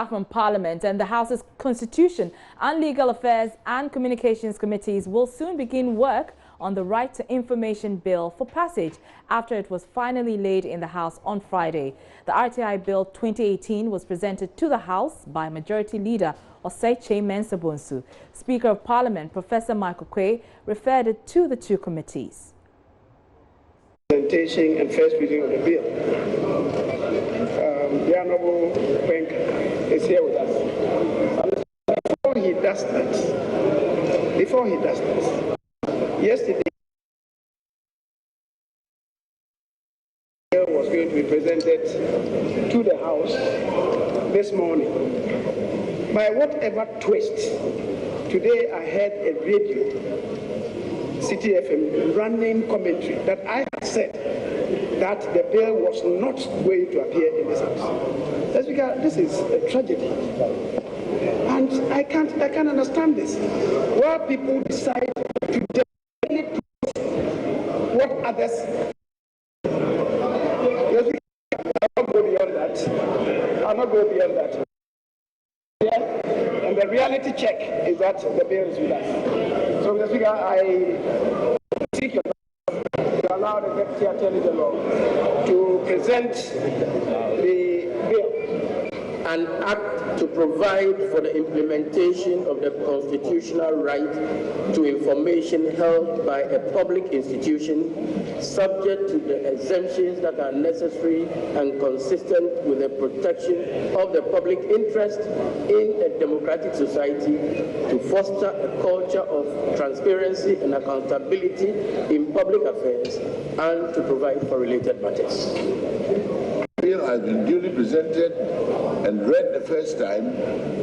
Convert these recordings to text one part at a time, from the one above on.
back from Parliament, and the House's Constitution and Legal Affairs and Communications Committees will soon begin work on the Right to Information Bill for passage after it was finally laid in the House on Friday. The RTI Bill 2018 was presented to the House by Majority Leader Osei Mensah Bonsu. Speaker of Parliament Professor Michael Quay referred it to the two committees. Presentation and first reading of the bill. The Honourable Penk is here with us. Before he does that, yesterday the bill was going to be presented to the House this morning. By whatever twist, today I heard a radio, City FM, running commentary that I had said that the bill was not going to appear in this House. That's because this is a tragedy. And I can't understand this. Where people decide to deliberately what others. I'll not go beyond that. I'll not go beyond that. And the reality check is that the bill is with us. So, Mr. Speaker, I seek your to allow the Deputy Attorney General to present the bill. An act to provide for the implementation of the constitutional right to information held by a public institution, subject to the exemptions that are necessary and consistent with the protection of the public interest in a democratic society, to foster a culture of transparency and accountability in public affairs, and to provide for related matters. The bill has been duly presented and read the first time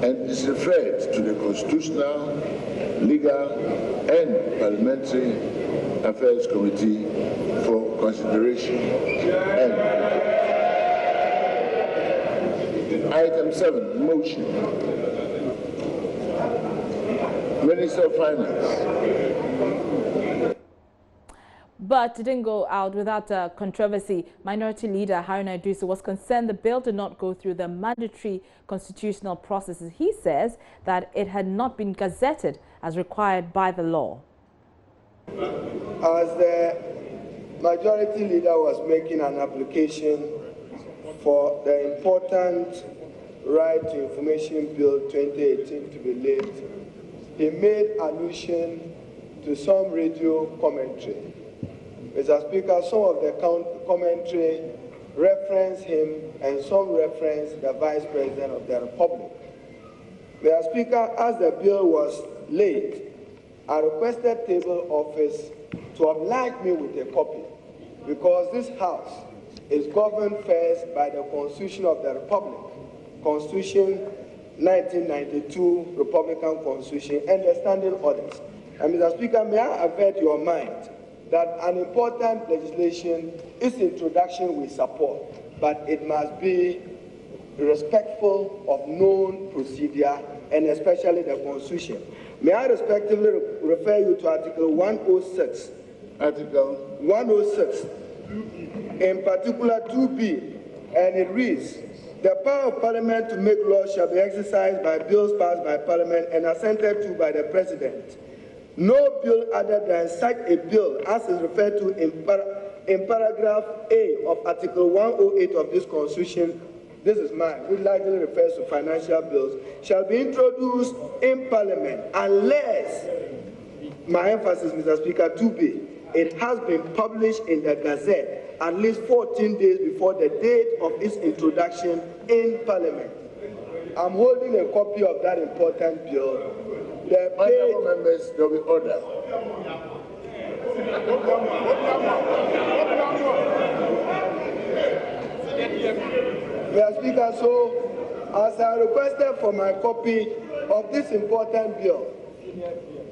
and is referred to the Constitutional, Legal and Parliamentary Affairs Committee for consideration. And item 7, motion. Minister of Finance. But it didn't go out without controversy. Minority Leader Haruna Iddrisu was concerned the bill did not go through the mandatory constitutional processes. He says that it had not been gazetted as required by the law. As the Majority Leader was making an application for the important Right to Information Bill 2018 to be laid, he made allusion to some radio commentary. Mr. Speaker, some of the commentary reference him and some reference the Vice President of the Republic. Mr. Speaker, as the bill was laid, I requested Table Office to oblige me with a copy because this House is governed first by the Constitution of the Republic, Constitution 1992, Republican Constitution, and the standing orders. And Mr. Speaker, may I avert your mind that an important legislation, its introduction we support, but it must be respectful of known procedure and especially the Constitution. May I respectively refer you to Article 106. Article 106, in particular 2B, and it reads, the power of Parliament to make laws shall be exercised by bills passed by Parliament and assented to by the President. No bill other than such a bill as is referred to in paragraph A of Article 108 of this Constitution, this is mine, which largely refers to financial bills, shall be introduced in Parliament unless, my emphasis, Mr. Speaker, 2B, it has been published in the Gazette at least 14 days before the date of its introduction in Parliament. I'm holding a copy of that important bill. The Honourable members, there will be order. Mr. Speaker, so as I requested for my copy of this important bill,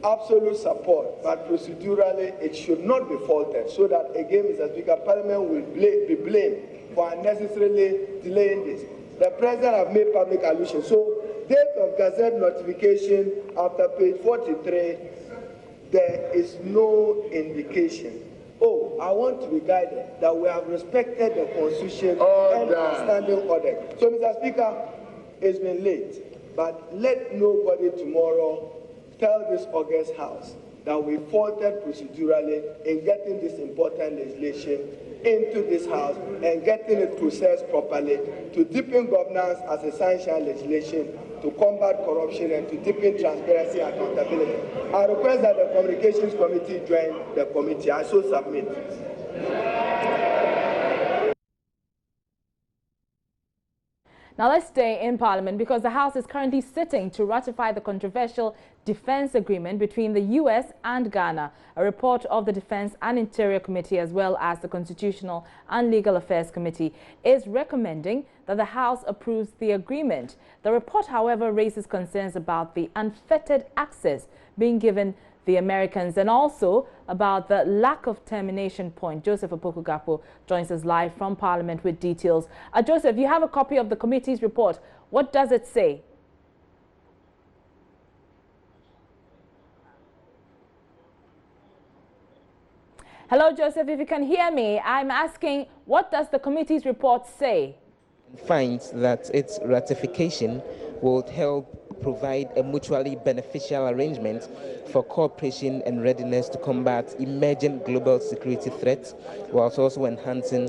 absolute support, but procedurally it should not be faulted, so that again, Mr. Speaker, Parliament will be blamed for unnecessarily delaying this. The President has made public allusion. So, date of Gazette notification after page 43, there is no indication. Oh, I want to be guided that we have respected the Constitution and the standing order. So, Mr. Speaker, It's been late, but let nobody tomorrow tell this August House that we faulted procedurally in getting this important legislation into this House and getting it processed properly to deepen governance as essential legislation to combat corruption and to deepen transparency and accountability. I request that the Communications Committee join the committee. I so submit. Now let's stay in Parliament because the House is currently sitting to ratify the controversial defense agreement between the U.S. and Ghana. A report of the Defense and Interior Committee as well as the Constitutional and Legal Affairs Committee is recommending that the House approves the agreement. The report, however, raises concerns about the unfettered access being given the Americans and also about the lack of termination point. Joseph Opoku-Gakpo joins us live from Parliament with details. Joseph, you have a copy of the committee's report. What does it say? Hello, Joseph, if you can hear me, I'm asking, what does the committee's report say? Finds that its ratification will help provide a mutually beneficial arrangement for cooperation and readiness to combat emerging global security threats, whilst also enhancing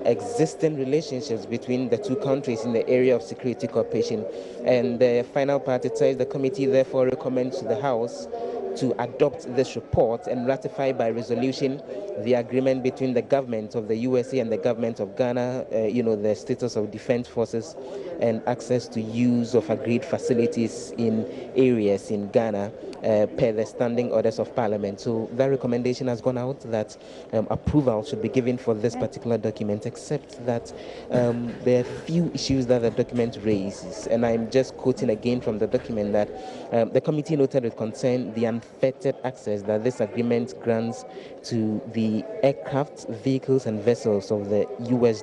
existing relationships between the two countries in the area of security cooperation. And the final part, it says the committee therefore recommends to the House to adopt this report and ratify by resolution the agreement between the government of the USA and the government of Ghana, the status of defense forces and access to use of agreed facilities in areas in Ghana per the standing orders of Parliament. So that recommendation has gone out that approval should be given for this particular document, except that there are few issues that the document raises. And I'm just quoting again from the document that the committee noted with concern the unfettered access that this agreement grants to the aircraft, vehicles and vessels of the U.S.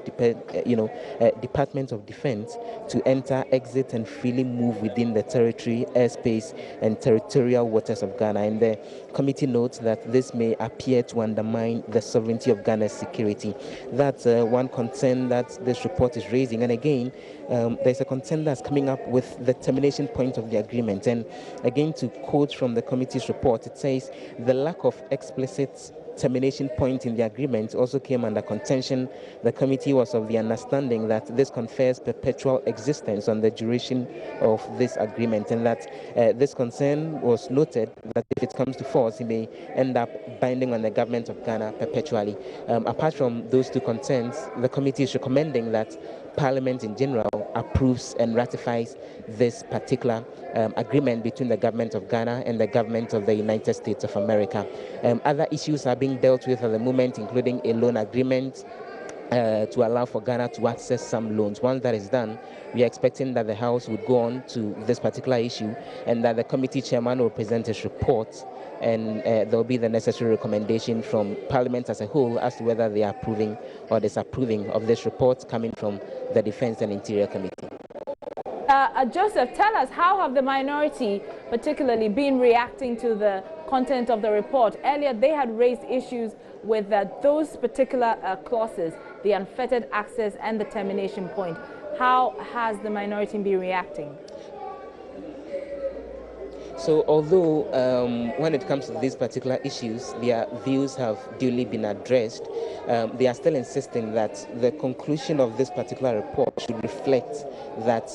Department of Defense to enter, exit and freely move within the territory, airspace and territorial waters of Ghana. And the committee notes that this may appear to undermine the sovereignty of Ghana's security. That's one concern that this report is raising. And again, there's a concern that's coming up with the termination point of the agreement. And again, to quote from the committee's report, it says the lack of explicit termination point in the agreement also came under contention. The committee was of the understanding that this confers perpetual existence on the duration of this agreement, and that this concern was noted that if it comes to force, it may end up binding on the government of Ghana perpetually. Apart from those two concerns, the committee is recommending that Parliament in general approves and ratifies this particular agreement between the government of Ghana and the government of the United States of America. Other issues are being dealt with at the moment, including a loan agreement to allow for Ghana to access some loans. Once that is done, we are expecting that the House would go on to this particular issue and that the committee chairman will present his report, and there will be the necessary recommendation from Parliament as a whole as to whether they are approving or disapproving of this report coming from the Defense and Interior Committee. Joseph, tell us, how have the minority particularly been reacting to the content of the report? Earlier, they had raised issues with those particular clauses, the unfettered access and the termination point. How has the minority been reacting? So although when it comes to these particular issues, their views have duly been addressed, they are still insisting that the conclusion of this particular report should reflect that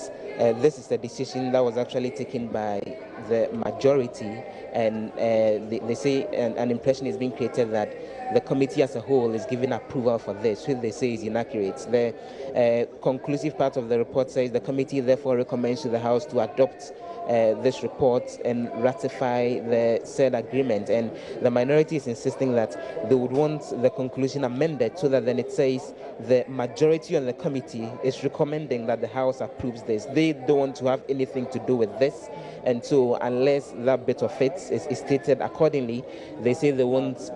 this is a decision that was actually taken by the majority, and they say an impression is being created that the committee as a whole is giving approval for this, which they say is inaccurate. The conclusive part of the report says the committee therefore recommends to the House to adopt this report and ratify the said agreement, and the minority is insisting that they would want the conclusion amended so that then it says the majority on the committee is recommending that the House approves this. They don't want to have anything to do with this, and so unless that bit of it is stated accordingly, they say they won't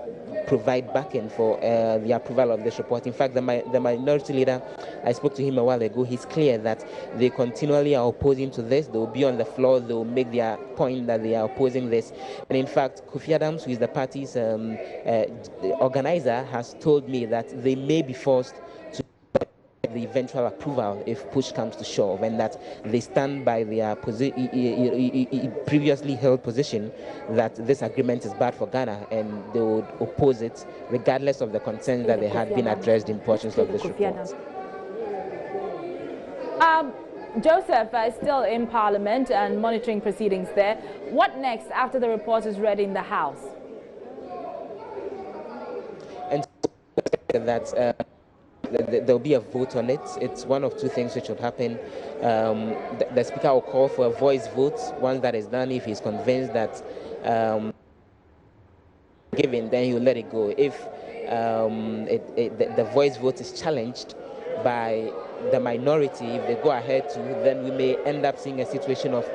provide backing for the approval of this report. In fact, the minority leader, I spoke to him a while ago, he's clear that they continually are opposing to this. They will be on the floor, they will make their point that they are opposing this. And in fact, Kofi Adams, who is the party's organizer, has told me that they may be forced to the eventual approval if push comes to shove, and that they stand by their previously held position that this agreement is bad for Ghana, and they would oppose it regardless of the concerns that they had been addressed in portions of this report. Joseph is still in Parliament and monitoring proceedings there. What next after the report is read in the House? And that there'll be a vote on it. It's one of two things which would happen. The Speaker will call for a voice vote. Once that is done, if he's convinced that given, then he'll let it go. If the voice vote is challenged by the minority, if they go ahead to, then we may end up seeing a situation of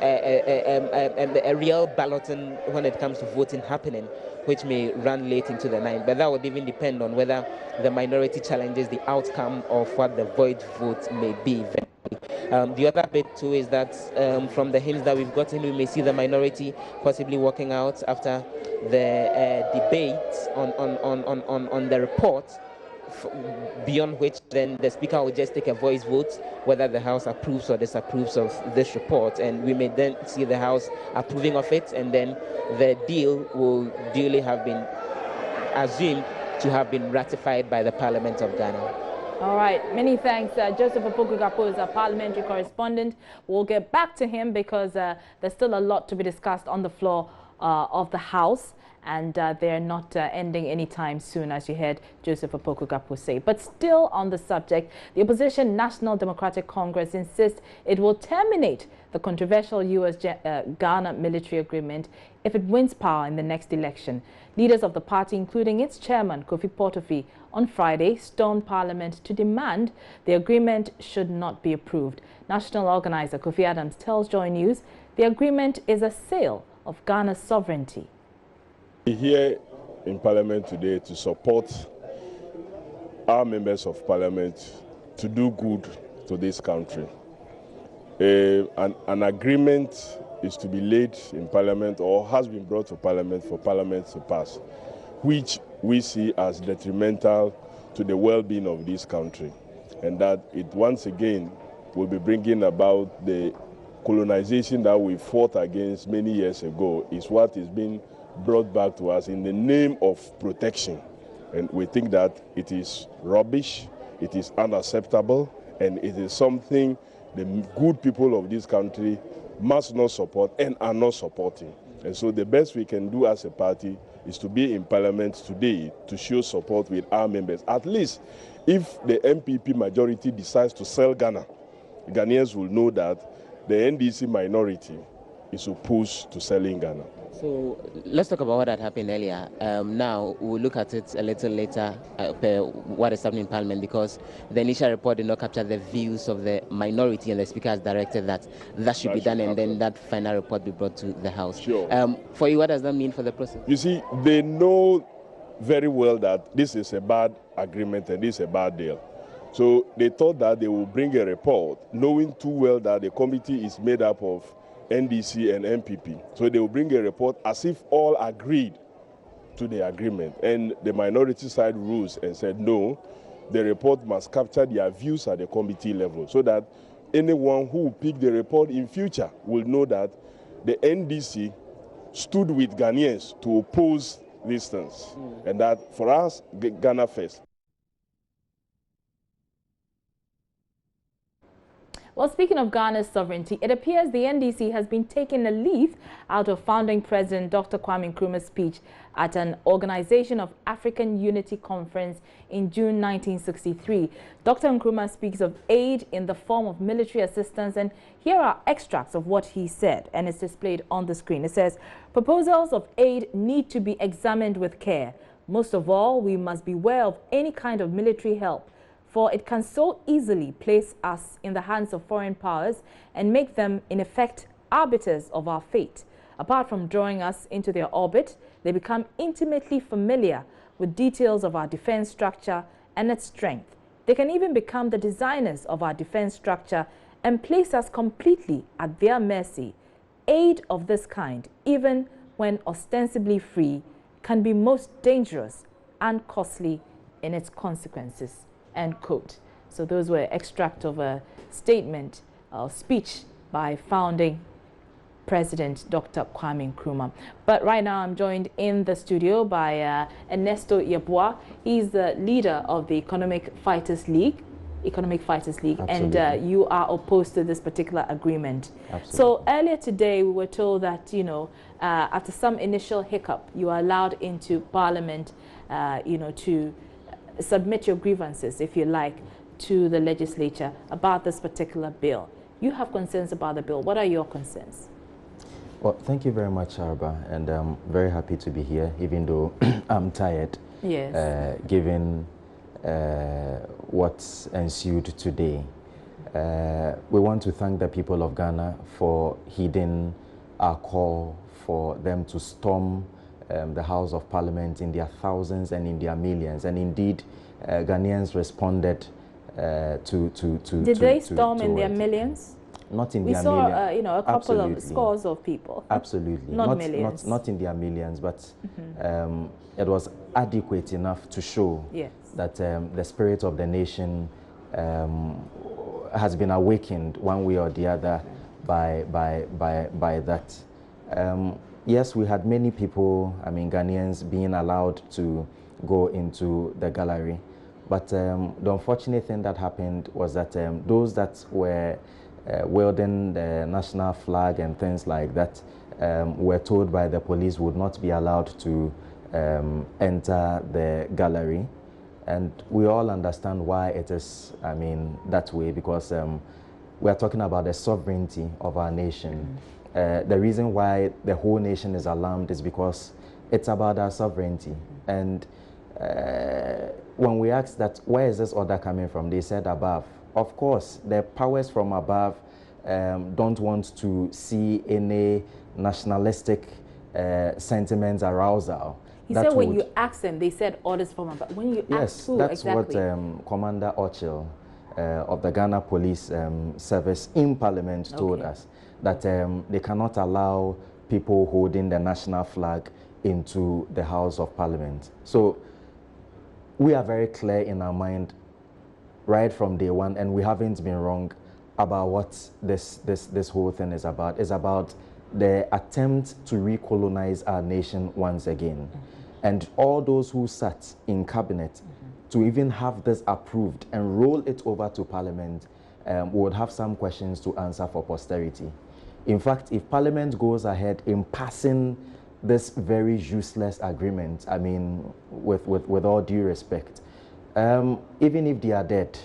a real balloting when it comes to voting happening, which may run late into the night. But that would even depend on whether the minority challenges the outcome of what the void vote may be. The other bit too is that from the hints that we've gotten, we may see the minority possibly walking out after the debate on the report, beyond which then the Speaker will just take a voice vote whether the House approves or disapproves of this report, and we may then see the House approving of it, and then the deal will duly have been assumed to have been ratified by the Parliament of Ghana. All right, many thanks. Joseph Opoku-Kapo is a parliamentary correspondent. We'll get back to him because there's still a lot to be discussed on the floor of the House, and they're not ending anytime soon, as you heard Joseph Opoku-Kapo say. But still on the subject, the opposition National Democratic Congress insists it will terminate the controversial U.S.-Ghana military agreement if it wins power in the next election. Leaders of the party, including its chairman, Kofi Portofi, on Friday stormed Parliament to demand the agreement should not be approved. National organizer Kofi Adams tells Joy News the agreement is a sale of Ghana's sovereignty. We're here in Parliament today to support our members of Parliament to do good to this country. An agreement is to be laid in Parliament or has been brought to Parliament for Parliament to pass, which we see as detrimental to the well-being of this country, and that it once again will be bringing about the colonization that we fought against many years ago is what is being brought back to us in the name of protection. And we think that it is rubbish, it is unacceptable, and it is something the good people of this country must not support and are not supporting. And so the best we can do as a party is to be in Parliament today to show support with our members. At least if the MPP majority decides to sell Ghana, Ghanaians will know that the NDC minority is opposed to selling Ghana. So let's talk about what had happened earlier. Now we'll look at it a little later, what is happening in Parliament, because the initial report did not capture the views of the minority, and the Speaker has directed that should be done, and then that final report be brought to the House. Sure. For you, what does that mean for the process? You see, they know very well that this is a bad agreement and this is a bad deal. So they thought that they will bring a report, knowing too well that the committee is made up of NDC and MPP. So they will bring a report as if all agreed to the agreement. And the minority side rules and said, no, the report must capture their views at the committee level, so that anyone who will pick the report in future will know that the NDC stood with Ghanaians to oppose these things. And that for us, Ghana first. Well, speaking of Ghana's sovereignty, it appears the NDC has been taking a leaf out of founding President Dr. Kwame Nkrumah's speech at an Organization of African Unity Conference in June 1963. Dr. Nkrumah speaks of aid in the form of military assistance, and here are extracts of what he said, and it's displayed on the screen. It says, proposals of aid need to be examined with care. Most of all, we must beware of any kind of military help, for it can so easily place us in the hands of foreign powers and make them, in effect, arbiters of our fate. Apart from drawing us into their orbit, they become intimately familiar with details of our defense structure and its strength. They can even become the designers of our defense structure and place us completely at their mercy. Aid of this kind, even when ostensibly free, can be most dangerous and costly in its consequences. end quote. So those were extract of a statement or speech by founding President Dr. Kwame Nkrumah. But right now I'm joined in the studio by Ernesto Yeboah. He's the leader of the Economic Fighters League. And you are opposed to this particular agreement. Absolutely. So earlier today we were told that, you know, after some initial hiccup, you are allowed into Parliament, you know, to submit your grievances, if you like, to the legislature about this particular bill. You have concerns about the bill. What are your concerns? Well, thank you very much, Arba, and I'm very happy to be here, even though I'm tired. Yes. Given what ensued today. We want to thank the people of Ghana for heeding our call for them to storm the House of Parliament in their thousands and in their millions. And indeed, Ghanaians responded Did they storm in their millions? Not in we their saw, millions. you know, a couple Absolutely. of scores of people. Absolutely. Not millions. Not in their millions, but it was adequate enough to show Yes. that the spirit of the nation has been awakened one way or the other by that. Yes, we had many people, I mean Ghanaians, being allowed to go into the gallery. But the unfortunate thing that happened was that those that were wielding the national flag and things like that were told by the police would not be allowed to enter the gallery. And we all understand why it is, I mean, that way, because we are talking about the sovereignty of our nation. The reason why the whole nation is alarmed is because it's about our sovereignty. And when we asked that, where is this order coming from, they said above. Of course, the powers from above don't want to see any nationalistic sentiments arousal. He said when you asked them, they said orders from above. When you asked who that's exactly? what Commander Ochil of the Ghana Police Service in Parliament told us, that they cannot allow people holding the national flag into the House of Parliament. So we are very clear in our mind right from day one, and we haven't been wrong about what this whole thing is about. It's about the attempt to recolonize our nation once again. And all those who sat in cabinet to even have this approved and roll it over to Parliament would have some questions to answer for posterity. In fact, if Parliament goes ahead in passing this very useless agreement, I mean, with all due respect, even if they are dead,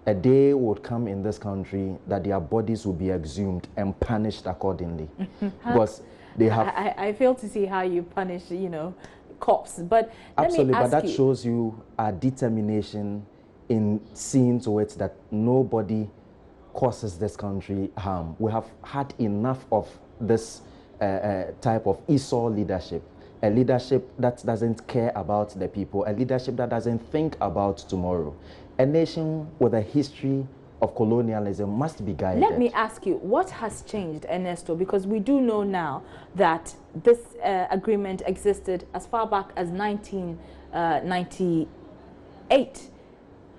a day would come in this country that their bodies will be exhumed and punished accordingly. Because they have... I fail to see how you punish, you know, cops. But absolutely, let me ask but that shows you our determination in seeing to it that nobody causes this country harm. We have had enough of this type of Esau leadership, a leadership that doesn't care about the people, a leadership that doesn't think about tomorrow. A nation with a history of colonialism must be guided. Let me ask you, what has changed, Ernesto? Because we do know now that this agreement existed as far back as 1998.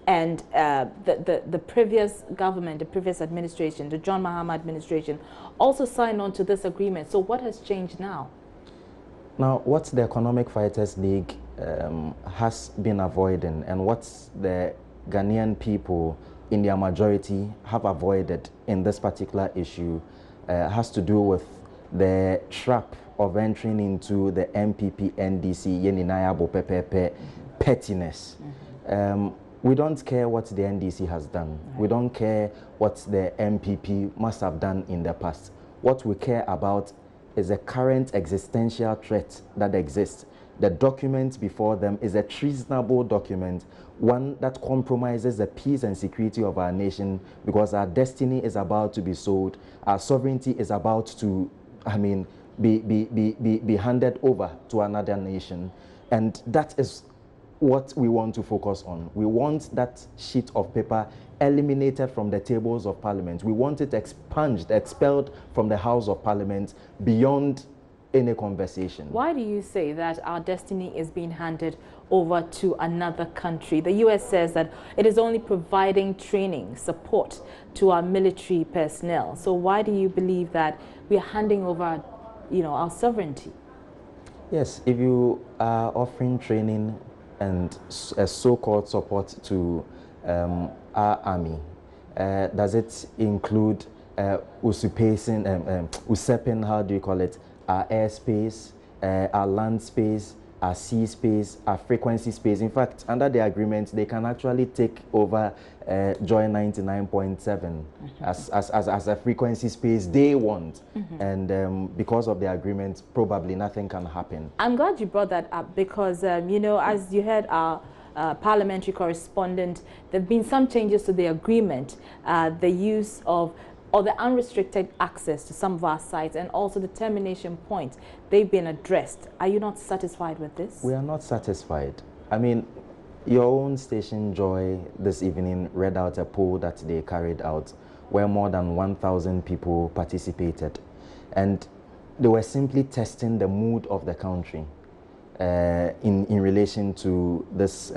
And the previous government, the previous administration, the John Mahama administration, also signed on to this agreement. So what has changed now? Now, what the Economic Fighters League has been avoiding, and what the Ghanaian people in their majority have avoided in this particular issue, has to do with the trap of entering into the MPP NDC Yeninaya Bopepepe pettiness. We don't care what the NDC has done. We don't care what the MPP must have done in the past. What we care about is the current existential threat that exists. The document before them is a treasonable document, one that compromises the peace and security of our nation, because our destiny is about to be sold. Our sovereignty is about to, I mean, be handed over to another nation. And that is what we want to focus on. We want that sheet of paper eliminated from the tables of Parliament. We want it expunged, expelled from the House of Parliament beyond any conversation. Why do you say that our destiny is being handed over to another country? The U.S. says that it is only providing training, support to our military personnel. So why do you believe that we are handing over, our sovereignty? Yes, if you are offering training and a so-called support to our army, does it include usurping, how do you call it, our airspace, our land space, our sea space, our frequency space? In fact, under the agreement, they can actually take over Joy 99.7 as a frequency space they want. And because of the agreement, probably nothing can happen. I'm glad you brought that up because, as you heard our parliamentary correspondent, there have been some changes to the agreement, the use of or the unrestricted access to some of our sites and also the termination point. They've been addressed. Are you not satisfied with this? We are not satisfied. I mean, your own station, Joy, this evening read out a poll that they carried out where more than 1,000 people participated. And they were simply testing the mood of the country in relation to this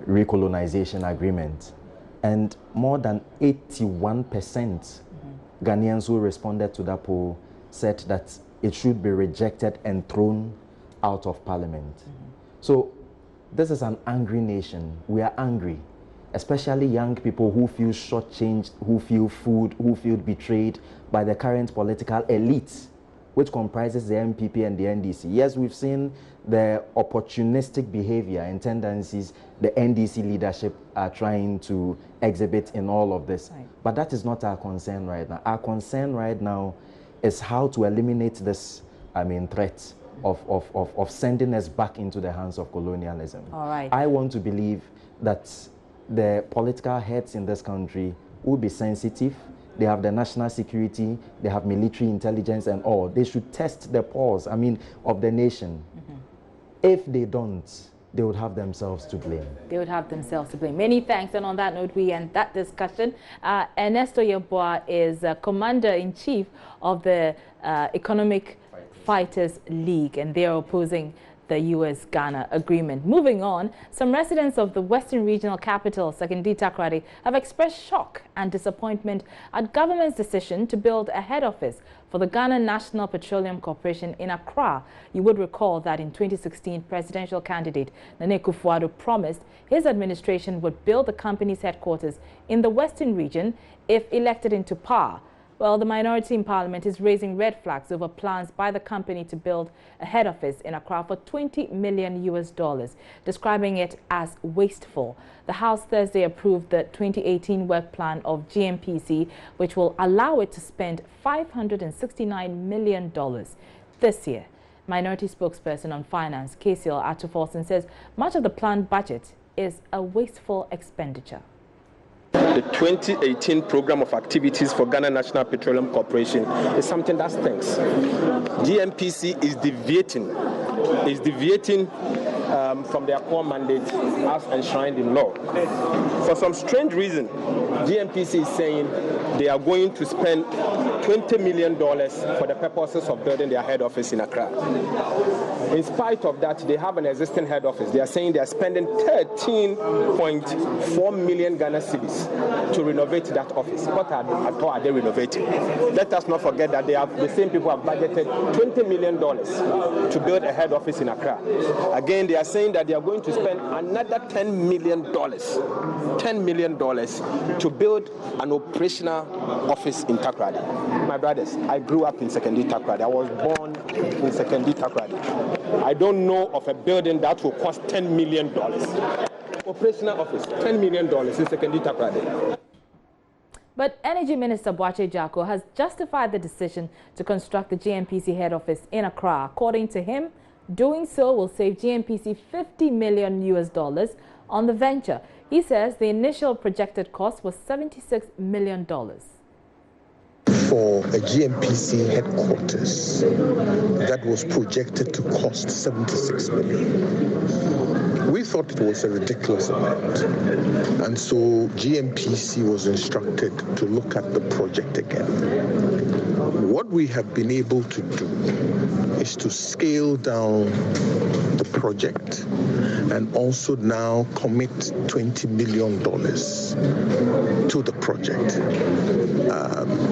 recolonization agreement. And more than 81% Ghanaians who responded to that poll said that it should be rejected and thrown out of parliament. So this is an angry nation. We are angry, especially young people who feel shortchanged, who feel fooled, who feel betrayed by the current political elite, which comprises the MPP and the NDC. Yes, we've seen the opportunistic behavior and tendencies the NDC leadership are trying to exhibit in all of this. Right. But that is not our concern right now. Our concern right now is how to eliminate this, threat of sending us back into the hands of colonialism. All right. I want to believe that the political heads in this country will be sensitive. They have the national security, they have military intelligence and all. They should test the pulse, of the nation. If they don't, they would have themselves to blame. They would have themselves to blame. Many thanks. And on that note, we end that discussion. Ernesto Yeboah is Commander-in-Chief of the Economic Fighters League, and they are opposing the U.S.-Ghana agreement. Moving on, some residents of the Western Regional Capital, Sekondi Takoradi, have expressed shock and disappointment at government's decision to build a head office for the Ghana National Petroleum Corporation in Accra. You would recall that in 2016, presidential candidate Nana Akufo-Addo promised his administration would build the company's headquarters in the Western region if elected into power. Well, the minority in parliament is raising red flags over plans by the company to build a head office in Accra for $20 million, describing it as wasteful. The House Thursday approved the 2018 work plan of GNPC, which will allow it to spend $569 million this year. Minority spokesperson on finance, KCL Atuforsen, says much of the planned budget is a wasteful expenditure. The 2018 program of activities for Ghana National Petroleum Corporation is something that stinks. GNPC is deviating from their core mandate as enshrined in law. For some strange reason, GNPC is saying they are going to spend $20 million for the purposes of building their head office in Accra. In spite of that, they have an existing head office. They are saying they are spending 13.4 million Ghana cedis to renovate that office. What are they renovating? Let us not forget that the same people have budgeted $20 million to build a head office in Accra. Again, they are saying that they are going to spend another $10 million to build an operational office in Takoradi. My brothers, I grew up in Sekondi Takoradi. I was born in Sekondi Takoradi. I don't know of a building that will cost $10 million. Operational office, $10 million in Sekondi Takoradi. But Energy Minister Boakye Jarko has justified the decision to construct the GNPC head office in Accra. According to him, doing so will save GNPC $50 million on the venture. He says the initial projected cost was $76 million. For a GNPC headquarters that was projected to cost $76 million. We thought it was a ridiculous amount. And so GMPC was instructed to look at the project again. What we have been able to do is to scale down the project and also now commit $20 million to the project.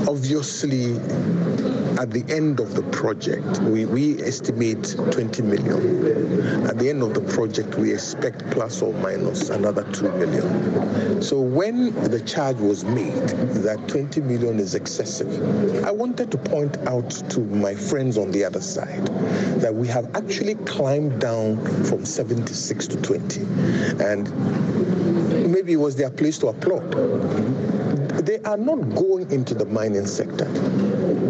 Obviously, at the end of the project, we estimate 20 million. At the end of the project, we expect plus or minus another 2 million. So when the charge was made that 20 million is excessive, I wanted to point out to my friends on the other side that we have actually climbed down from 76 to 20. And maybe it was their place to applaud. They are not going into the mining sector.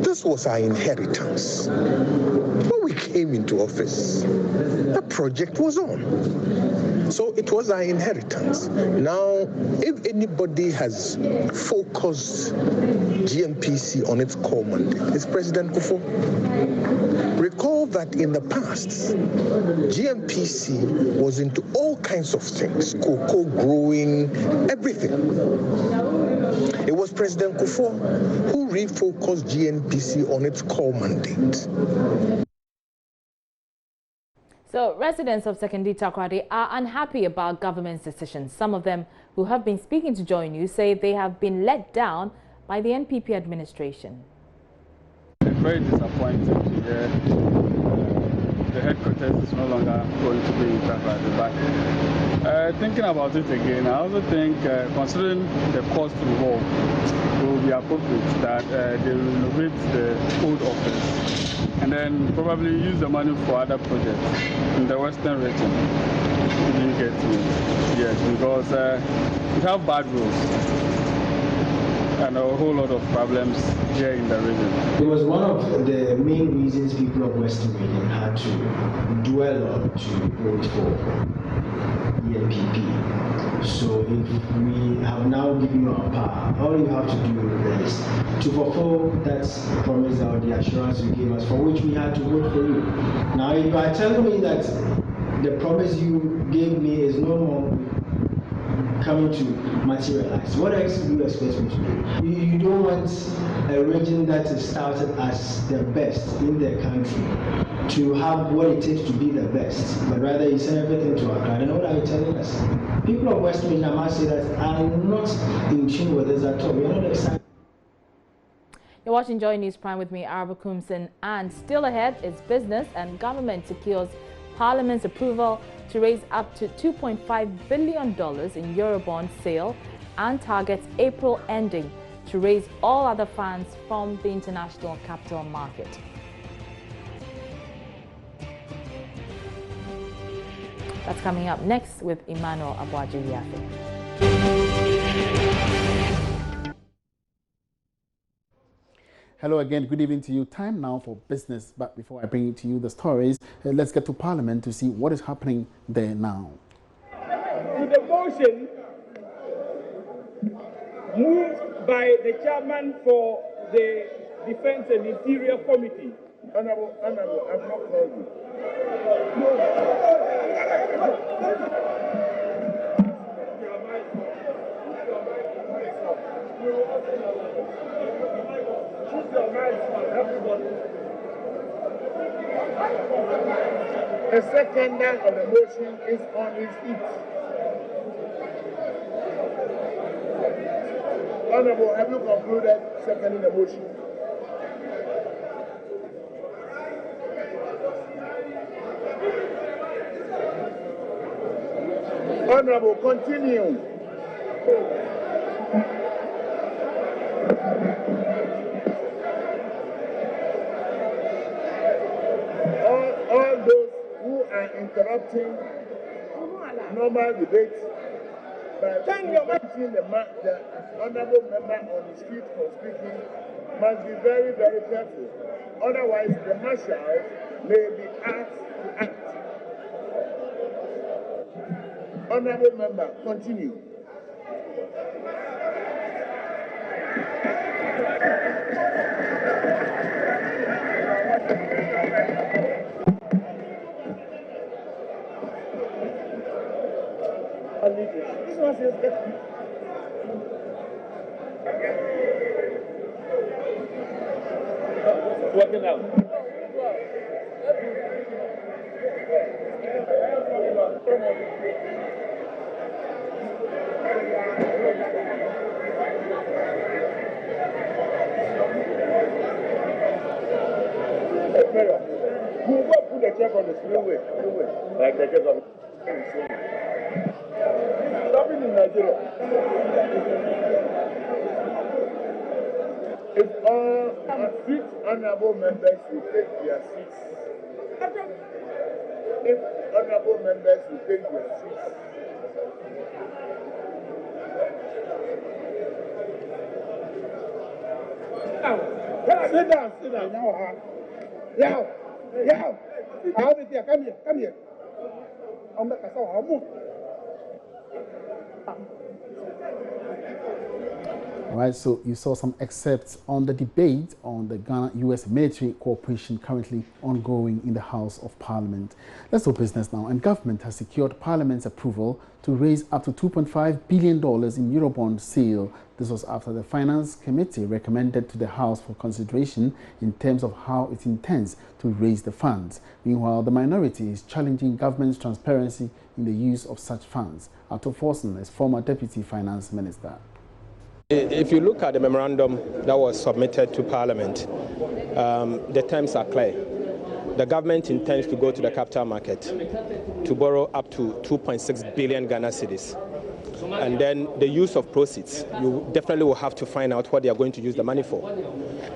This was our inheritance. When we came into office, the project was on. So it was our inheritance. Now, if anybody has focused GMPC on its core mandate, it's President Kufuor. Recall that in the past, GMPC was into all kinds of things, cocoa growing, everything. It was President Kufuor who refocused GNPC on its core mandate. So residents of Sekondi Takoradi are unhappy about government's decisions. Some of them who have been speaking to Joy News say they have been let down by the NPP administration. It's very disappointing to hear the headquarters is no longer going to be in Takoradi. But thinking about it again, I also think considering the cost involved, it will be appropriate that they renovate the old office and then probably use the money for other projects in the western region. You get me? Yes, because we have bad roads and a whole lot of problems here in the region. It was one of the main reasons people of Western Region had to dwell on to vote for the NPP. So if we have now given you our power, all you have to do is to fulfill that promise or the assurance you gave us, for which we had to vote for you. Now, if you are telling me that the promise you gave me is no more coming to materialize, what else do you expect me to do? You don't want a region that is started as the best in the country to have what it takes to be the best, but rather you send everything to Accra. And what are you telling us? People of West Region, I must say that are not in tune with this at all. We are not excited. You're watching Joy News Prime with me, Araba Kumson, and still ahead is business and government secures Parliament's approval to raise up to $2.5 billion in Eurobond sale and targets April ending to raise all other funds from the international capital market. That's coming up next with Emmanuel Abuajiliafe. Hello again, good evening to you. Time now for business, but before I bring to you the stories, let's get to Parliament to see what is happening there now. To the motion moved by the chairman for the Defense and Interior Committee. Honorable, I've not called you. The seconder of the motion is on his feet. Honorable, have you concluded seconding the motion? Honorable, continue. All those who are interrupting normal debate by preventing the honorable member on his feet from speaking must be very, very careful. Otherwise, the marshal may be asked to act. Honorable member, continue. This one says working out. Who will put the check on the freeway? Like the case of stopping in Nigeria. If all six honorable members will take their seats, if honorable members will take their seats, sit down. Now, come here. All right, so you saw some excerpts on the debate on the Ghana-US military cooperation currently ongoing in the House of Parliament. Let's do business now. And government has secured Parliament's approval to raise up to $2.5 billion in Eurobond sale. This was after the Finance Committee recommended to the House for consideration in terms of how it intends to raise the funds. Meanwhile, the minority is challenging government's transparency in the use of such funds. Arthur Forson is former Deputy Finance Minister. If you look at the memorandum that was submitted to Parliament, the terms are clear. The government intends to go to the capital market to borrow up to 2.6 billion Ghana cedis. And then the use of proceeds, you definitely will have to find out what they are going to use the money for.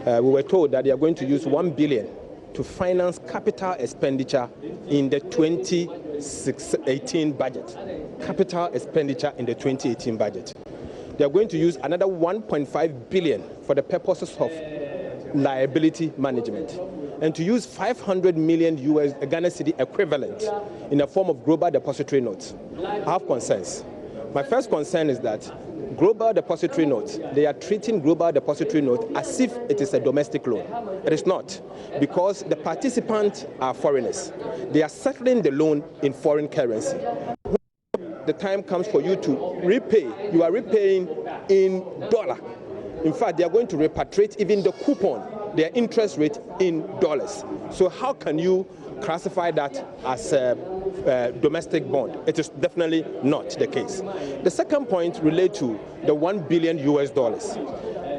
We were told that they are going to use 1 billion to finance capital expenditure in the 2018 budget. Capital expenditure in the 2018 budget. They are going to use another 1.5 billion for the purposes of liability management, and to use 500 million US Ghana cedi equivalent in the form of global depository notes. I have concerns. My first concern is that global depository notes, they are treating global depository note as if it is a domestic loan. It is not, because the participants are foreigners. They are settling the loan in foreign currency. The time comes for you to repay, you are repaying in dollar. In fact, they are going to repatriate even the coupon, their interest rate in dollars. So how can you classify that as a domestic bond? It is definitely not the case. The second point relates to the 1 billion US dollars.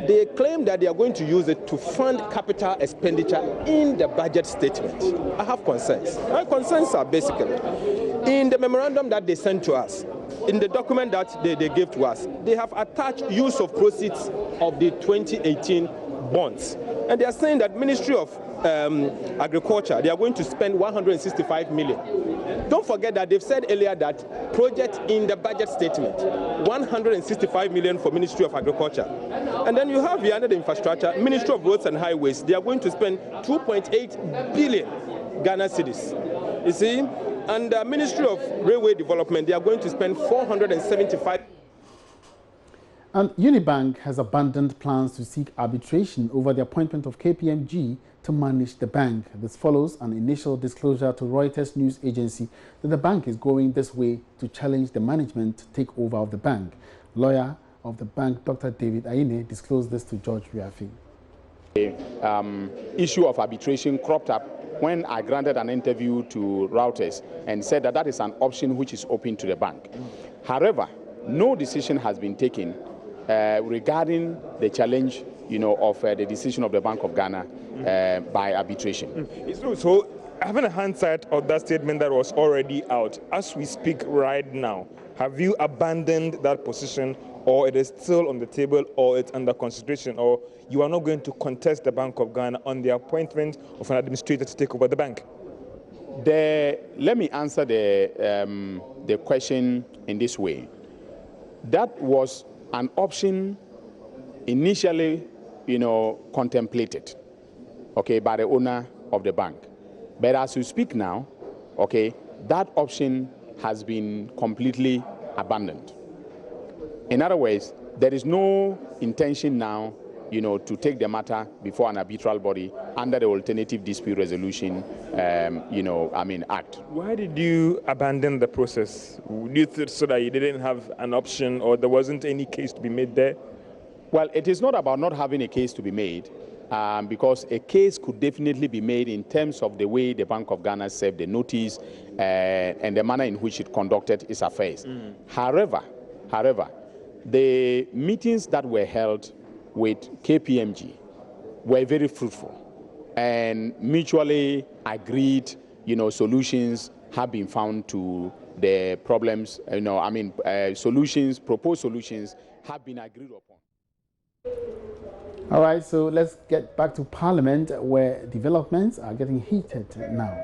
They claim that they are going to use it to fund capital expenditure in the budget statement. I have concerns. My concerns are basically, in the memorandum that they sent to us, in the document that they gave to us, they have attached use of proceeds of the 2018 bonds. And they are saying that Ministry of Agriculture, they are going to spend 165 million. Don't forget that they've said earlier that project in the budget statement, 165 million for Ministry of Agriculture. And then you have the under infrastructure, Ministry of Roads and Highways, they are going to spend 2.8 billion Ghana cedis. You see? And the Ministry of Railway Development, they are going to spend 475. And Unibank has abandoned plans to seek arbitration over the appointment of KPMG to manage the bank. This follows an initial disclosure to Reuters news agency that the bank is going this way to challenge the management takeover of the bank. Lawyer of the bank, Dr. David Aine, disclosed this to George Riafi. The issue of arbitration cropped up when I granted an interview to Reuters and said that that is an option which is open to the bank. However, no decision has been taken regarding the challenge, of the decision of the Bank of Ghana by arbitration. So, having a hindsight of that statement that was already out, as we speak right now, have you abandoned that position, or it is still on the table, or it's under consideration, or you are not going to contest the Bank of Ghana on the appointment of an administrator to take over the bank? Let me answer the question in this way. That was an option initially, contemplated, by the owner of the bank. But as we speak now, that option has been completely abandoned. In other words, there is no intention now, to take the matter before an arbitral body under the Alternative Dispute Resolution, Act. Why did you abandon the process? You thought so that you didn't have an option, or there wasn't any case to be made there? Well, it is not about not having a case to be made, because a case could definitely be made in terms of the way the Bank of Ghana served the notice and the manner in which it conducted its affairs. However, the meetings that were held with KPMG were very fruitful and mutually agreed, solutions have been found to the problems, proposed solutions have been agreed upon. All right, so let's get back to Parliament, where developments are getting heated now.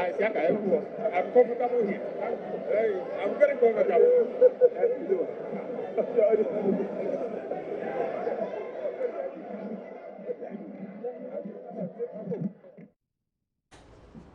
I'm comfortable here. I'm very comfortable.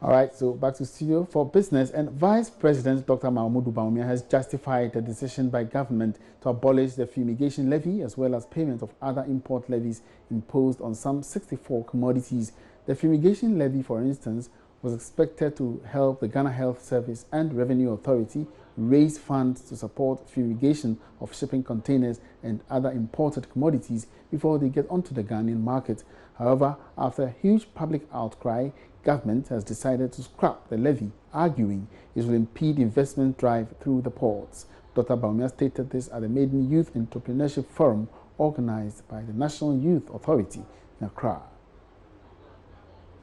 All right, so back to studio for business. And Vice President Dr. Mahamudu Bawumia has justified the decision by government to abolish the fumigation levy as well as payment of other import levies imposed on some 64 commodities. The fumigation levy, for instance, was expected to help the Ghana Health Service and Revenue Authority raise funds to support fumigation of shipping containers and other imported commodities before they get onto the Ghanaian market. However, after a huge public outcry, government has decided to scrap the levy, arguing it will impede investment drive through the ports. Dr. Bawumia stated this at the Maiden Youth Entrepreneurship Forum organized by the National Youth Authority in Accra.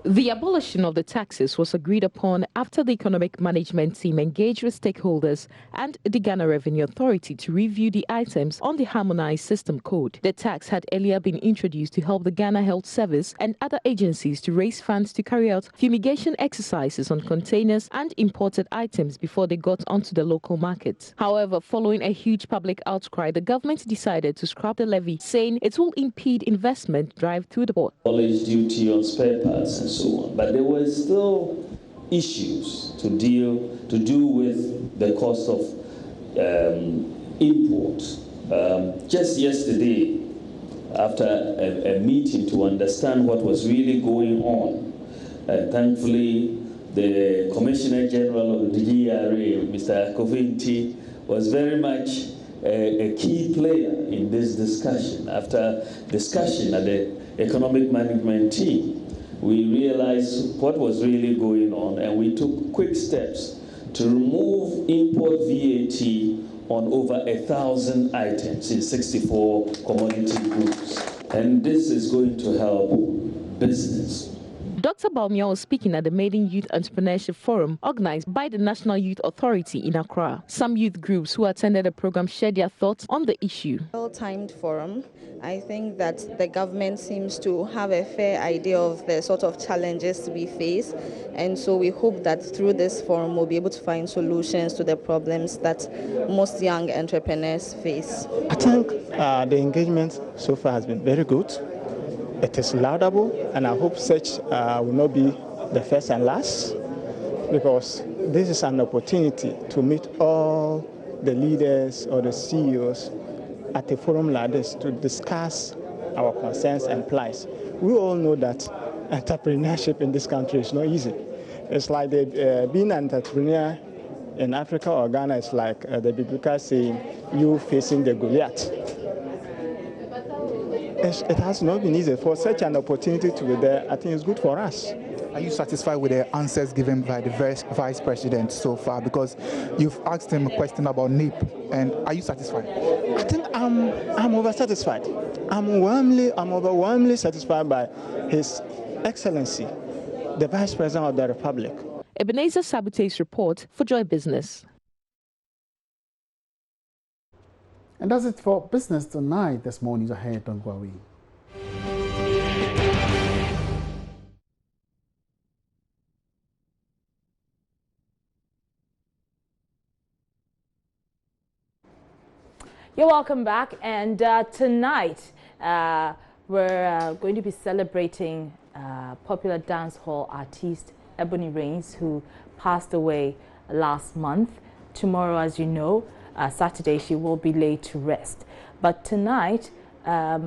The abolition of the taxes was agreed upon after the economic management team engaged with stakeholders and the Ghana Revenue Authority to review the items on the harmonized system code. The tax had earlier been introduced to help the Ghana Health Service and other agencies to raise funds to carry out fumigation exercises on containers and imported items before they got onto the local market. However, following a huge public outcry, the government decided to scrap the levy, saying it will impede investment drive through the port. Abolish duty on spare parts and so on, but there were still issues to do with the cost of import. Just yesterday, after a meeting to understand what was really going on, thankfully the Commissioner General of the GRA, Mr. Kofinti, was very much a key player in this discussion. After discussion at the economic management team, we realized what was really going on, and we took quick steps to remove import VAT on over 1,000 items in 64 commodity groups. And this is going to help business. Dr. Bawumia was speaking at the Maiden Youth Entrepreneurship Forum organized by the National Youth Authority in Accra. Some youth groups who attended the program shared their thoughts on the issue. Well-timed forum. I think that the government seems to have a fair idea of the sort of challenges we face, and so we hope that through this forum we'll be able to find solutions to the problems that most young entrepreneurs face. I think the engagement so far has been very good. It is laudable, and I hope such will not be the first and last, because this is an opportunity to meet all the leaders or the CEOs at a forum like this to discuss our concerns and plights. We all know that entrepreneurship in this country is not easy. It's like being an entrepreneur in Africa or Ghana is like the biblical saying, you facing the Goliath. It has not been easy. For such an opportunity to be there, I think it's good for us. Are you satisfied with the answers given by the Vice President so far? Because you've asked him a question about NIP, and are you satisfied? I think I'm over-satisfied. I'm overwhelmingly satisfied by His Excellency, the Vice President of the Republic. Ebenezer Sabute's report for Joy Business. And that's it for Business Tonight. There's more news ahead. Don't go away. You're welcome back, and tonight we're going to be celebrating popular dancehall artist Ebony Rains, who passed away last month. Tomorrow, as you know, Saturday, she will be laid to rest. But tonight, a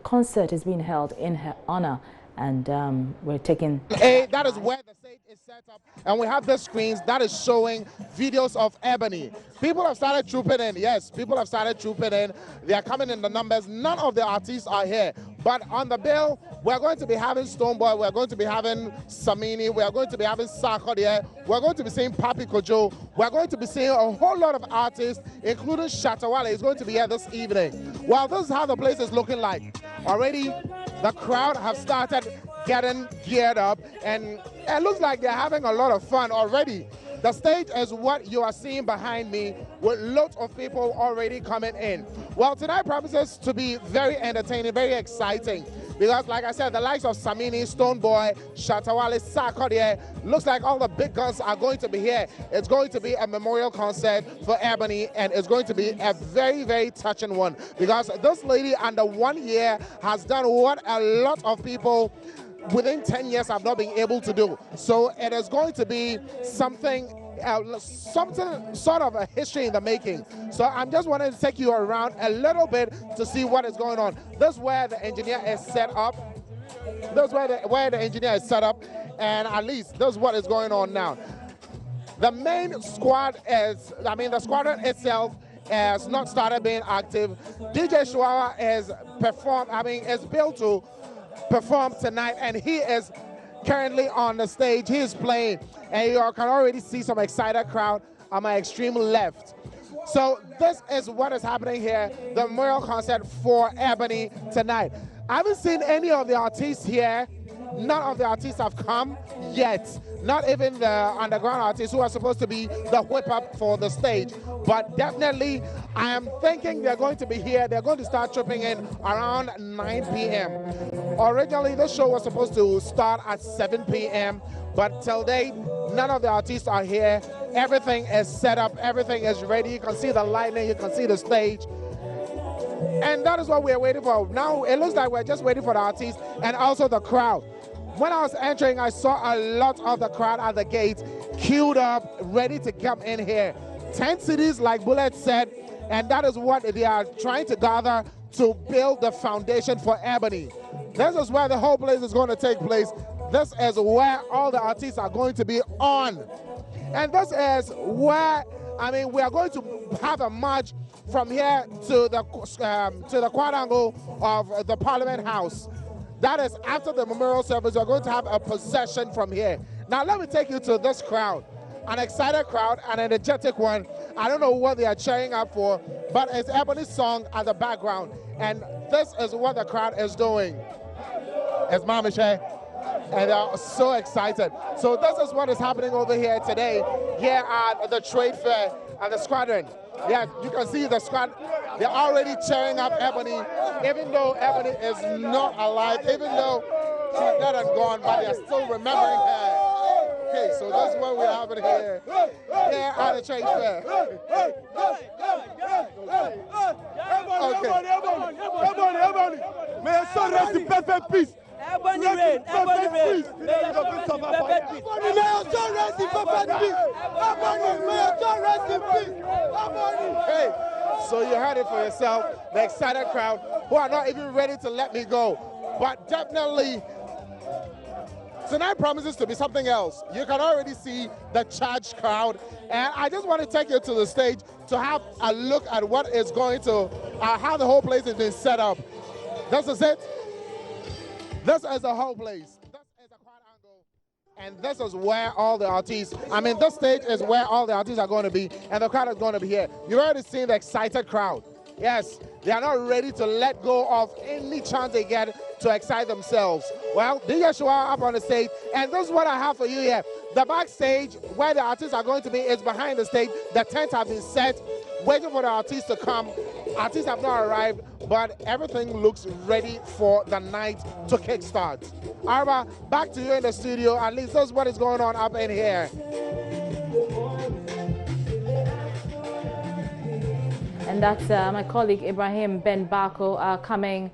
concert is being held in her honor, and we're taking... That is where the stage is set up, and we have the screens that is showing videos of Ebony. People have started trooping in. Yes, people have started trooping in. They are coming in the numbers. None of the artists are here, but on the bill, we're going to be having Stonebwoy, we're going to be having Samini, we're going to be having Sarkodie, we're going to be seeing Papi Kojo, we're going to be seeing a whole lot of artists, including Shatta Wale is going to be here this evening. Well, this is how the place is looking like. Already, the crowd have started getting geared up, and it looks like they're having a lot of fun already. The stage is what you are seeing behind me, with lots of people already coming in. Well, tonight promises to be very entertaining, very exciting, because like I said, the likes of Samini, Stonebwoy, Shatta Wale, Sarkodie, looks like all the big guns are going to be here. It's going to be a memorial concert for Ebony, and it's going to be a very, very touching one, because this lady under 1 year has done what a lot of people within 10 years have not been able to do. So it is going to be something sort of a history in the making. So I'm just wanting to take you around a little bit to see what is going on. This is where the engineer is set up. This is where the engineer is set up, and at least this is what is going on now. The main squad is, the squadron itself has not started being active. DJ Shuawa is built to perform tonight, and he is currently on the stage. He is playing, and you can already see some excited crowd on my extreme left. So this is what is happening here, the memorial concert for Ebony tonight. I haven't seen any of the artists here. None of the artists have come yet. Not even the underground artists who are supposed to be the whip-up for the stage. But definitely, I am thinking they're going to be here. They're going to start tripping in around 9 p.m. Originally, this show was supposed to start at 7 p.m., but till date, none of the artists are here. Everything is set up. Everything is ready. You can see the lighting. You can see the stage. And that is what we're waiting for. Now, it looks like we're just waiting for the artists and also the crowd. When I was entering, I saw a lot of the crowd at the gate, queued up, ready to come in here. 10 cities, like Bullet said, and that is what they are trying to gather to build the foundation for Ebony. This is where the whole place is going to take place. This is where all the artists are going to be on. And this is where, we are going to have a march from here to the quadrangle of the Parliament House. That is after the memorial service. We're going to have a procession from here. Now let me take you to this crowd. an excited crowd, an energetic one. I don't know what they are cheering up for, but it's Ebony's song at the background. And this is what the crowd is doing. It's Mama Shay. And they are so excited. So this is what is happening over here today, here at the trade fair at the Squadron. Yeah, you can see the squad, they're already cheering up Ebony, even though Ebony is not alive, even though she's dead and gone, but they're still remembering her. Okay, so that's what we're having here at the trade fair. Ebony, may your soul rest in perfect peace. Ebony reign, Ebony reign. May your soul rest in perfect peace. May your soul rest in perfect peace. Ebony, may your soul rest in peace. Ebony. Hey, so you heard it for yourself, the excited crowd who are not even ready to let me go. But definitely, tonight promises to be something else. You can already see the charged crowd. And I just want to take you to the stage to have a look at what is going to, how the whole place has been set up. This is it. This is the whole place. This is a quad angle. And this is where all the artists, this stage is where all the artists are going to be, and the crowd is going to be here. You've already seen the excited crowd. Yes, they are not ready to let go of any chance they get to excite themselves. Well, DJ Shua up on the stage, and this is what I have for you here. The backstage, where the artists are going to be, is behind the stage. The tents have been set, waiting for the artists to come. Artists have not arrived, but everything looks ready for the night to kickstart. Arba, back to you in the studio. At least that's what is going on up in here. And that's my colleague Ibrahim Ben Bako coming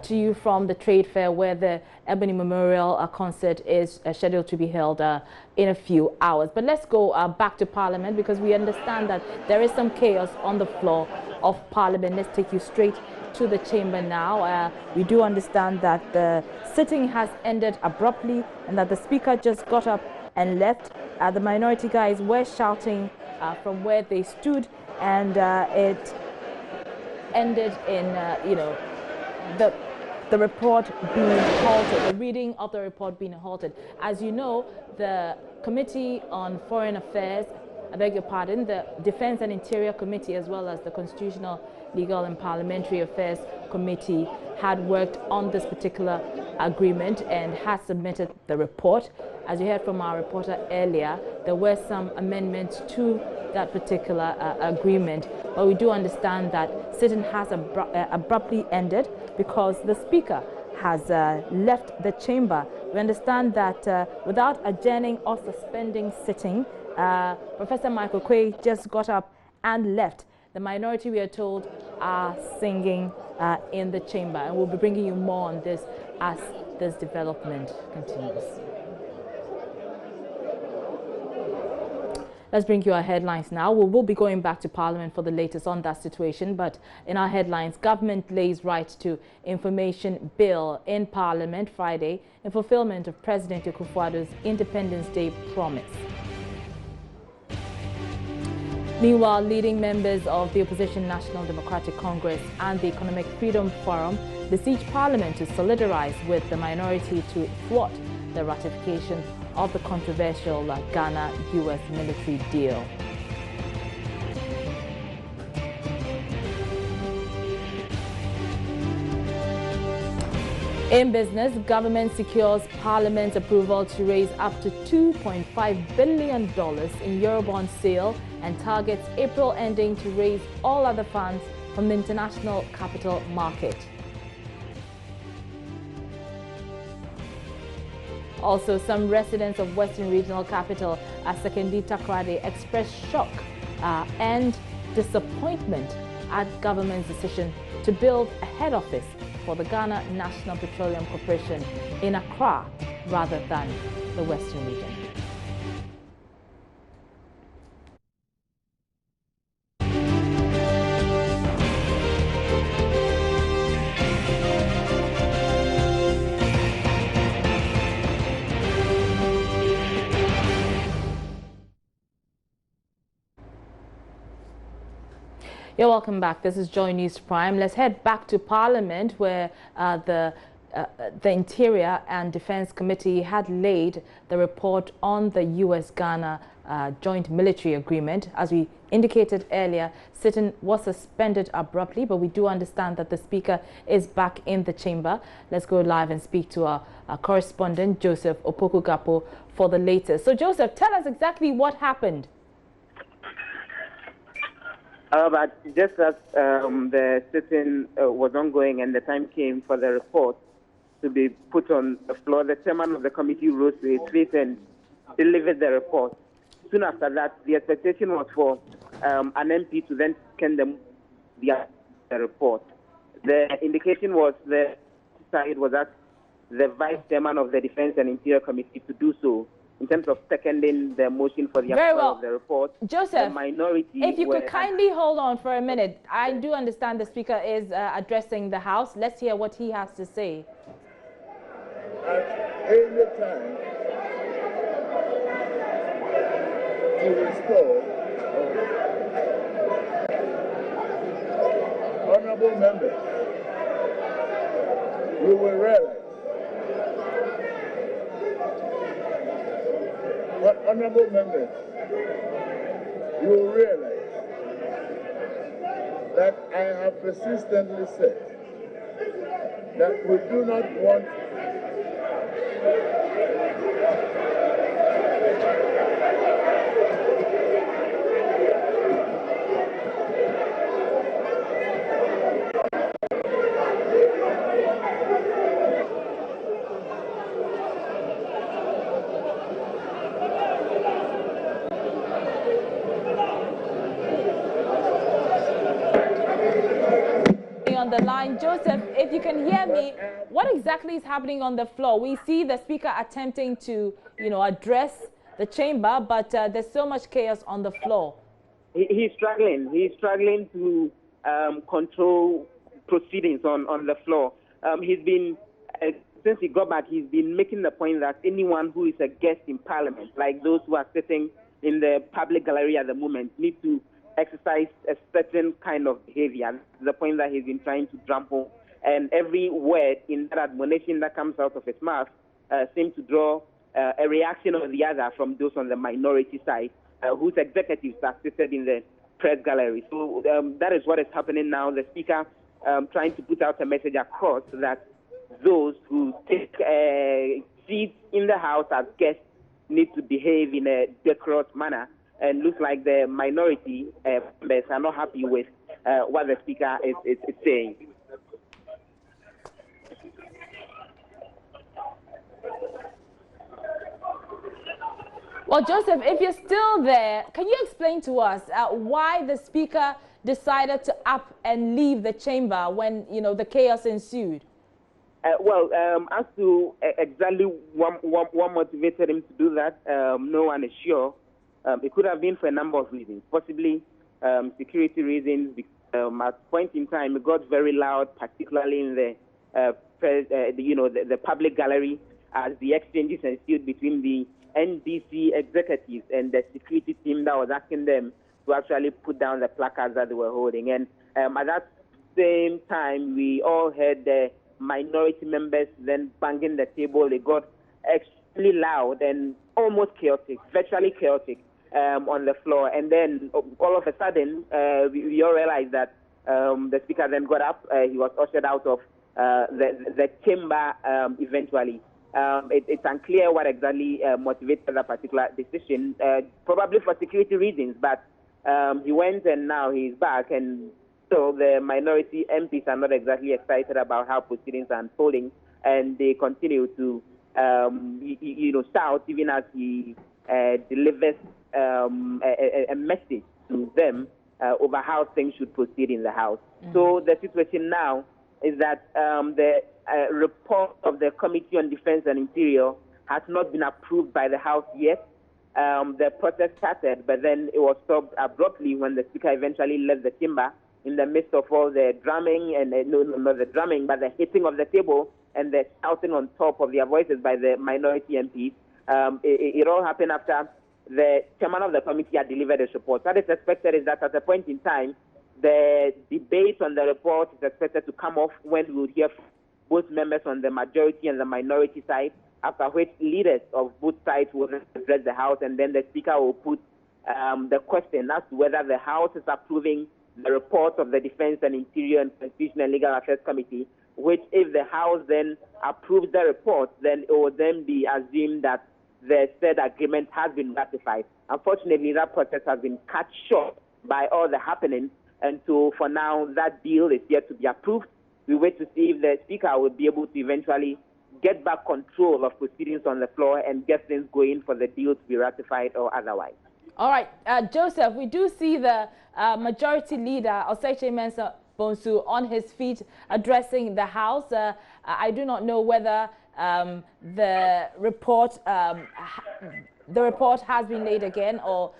to you from the trade fair, where the Ebony Memorial concert is scheduled to be held in a few hours. But let's go back to Parliament, because we understand that there is some chaos on the floor of Parliament. Let's take you straight to the chamber now. We do understand that the sitting has ended abruptly and that the speaker just got up and left. The minority guys were shouting from where they stood, and it ended in, the report being halted, the reading of the report being halted. As you know, the Committee on Foreign Affairs, I beg your pardon, the Defense and Interior Committee, as well as the Constitutional, Legal and Parliamentary Affairs Committee, had worked on this particular agreement and has submitted the report. As you heard from our reporter earlier, there were some amendments to that particular agreement, but we do understand that sitting has abruptly ended because the speaker has left the chamber. We understand that without adjourning or suspending sitting, Professor Michael Quay just got up and left. The minority, we are told, are singing in the chamber, and we'll be bringing you more on this as this development continues. Let's bring you our headlines now. We will be going back to Parliament for the latest on that situation, but in our headlines, government lays right to information bill in Parliament Friday in fulfillment of President Akufo-Addo's Independence Day promise. Meanwhile, leading members of the opposition National Democratic Congress and the Economic Freedom Forum besiege Parliament to solidarize with the minority to thwart the ratification of the controversial Ghana-US military deal. In business, government secures Parliament's approval to raise up to $2.5 billion in Eurobond sale and targets April ending to raise all other funds from the international capital market. Also, some residents of Western Regional Capital Sekondi Takoradi expressed shock and disappointment at government's decision to build a head office for the Ghana National Petroleum Corporation in Accra rather than the Western region. You're welcome back. This is Joy News Prime. Let's head back to Parliament, where the the Interior and Defense Committee had laid the report on the US-Ghana joint military agreement. As we indicated earlier, sitting was suspended abruptly, but we do understand that the Speaker is back in the chamber. Let's go live and speak to our correspondent, Joseph Opoku-Gapo, for the latest. So, Joseph, tell us exactly what happened. But just as the sitting was ongoing and the time came for the report to be put on the floor, the chairman of the committee rose to his feet and delivered the report. Soon after that, the expectation was for an MP to then scan the report. The indication was the side was that the vice chairman of the Defense and Interior Committee to do so in terms of seconding the motion for the approval of the report. Joseph, the minority if you could kindly hold on for a minute. I do understand the Speaker is addressing the House. Let's hear what he has to say. At any time to restore honorable members, you will realize honorable members, you will realize that I have persistently said that we do not want on the line. Joseph, if you can hear me, what exactly is happening on the floor? We see the Speaker attempting to, address the chamber, but there's so much chaos on the floor. He's struggling. He's struggling to control proceedings on the floor. He's been, since he got back, he's been making the point that anyone who is a guest in Parliament, like those who are sitting in the public gallery at the moment, need to exercise a certain kind of behavior. The point that he's been trying to drum home. And every word in that admonition that comes out of his mouth seems to draw a reaction or the other from those on the minority side, whose executives are seated in the press gallery. So that is what is happening now. The Speaker trying to put out a message across that those who take seats in the House as guests need to behave in a decorous manner. And looks like the minority members are not happy with what the Speaker is saying. Well, Joseph, if you're still there, can you explain to us why the Speaker decided to up and leave the chamber when, the chaos ensued? As to exactly what motivated him to do that, no one is sure. It could have been for a number of reasons, possibly security reasons. At point in time, it got very loud, particularly in the public gallery, as the exchanges ensued between the NDC executives and the security team that was asking them to actually put down the placards that they were holding. And at that same time, we all heard the minority members then banging the table. It got extremely loud and almost chaotic, virtually chaotic. On the floor, and then all of a sudden we all realized that the Speaker then got up. He was ushered out of the chamber eventually. It's unclear what exactly motivated that particular decision, probably for security reasons, but he went and now he's back, and so the minority MPs are not exactly excited about how proceedings are unfolding, and they continue to shout even as he delivers a message to them over how things should proceed in the House. Mm-hmm. So the situation now is that the report of the Committee on Defense and Interior has not been approved by the House yet. The protest started, but then it was stopped abruptly when the Speaker eventually left the chamber in the midst of all the drumming, and not the drumming, but the hitting of the table and the shouting on top of their voices by the minority MPs. It all happened after the chairman of the committee had delivered his report. What is expected is that at a point in time, the debate on the report is expected to come off when we will hear both members on the majority and the minority side, after which leaders of both sides will address the House, and then the Speaker will put the question as to whether the House is approving the report of the Defense and Interior and Constitutional and Legal Affairs Committee, which if the House then approves the report, then it will then be assumed that the said agreement has been ratified. Unfortunately, that process has been cut short by all the happenings, and so for now, that deal is yet to be approved. We wait to see if the Speaker will be able to eventually get back control of proceedings on the floor and get things going for the deal to be ratified or otherwise. All right, Joseph, we do see the Majority Leader, Osei Mensah Bonsu, on his feet addressing the House. I do not know whether the report has been laid again, or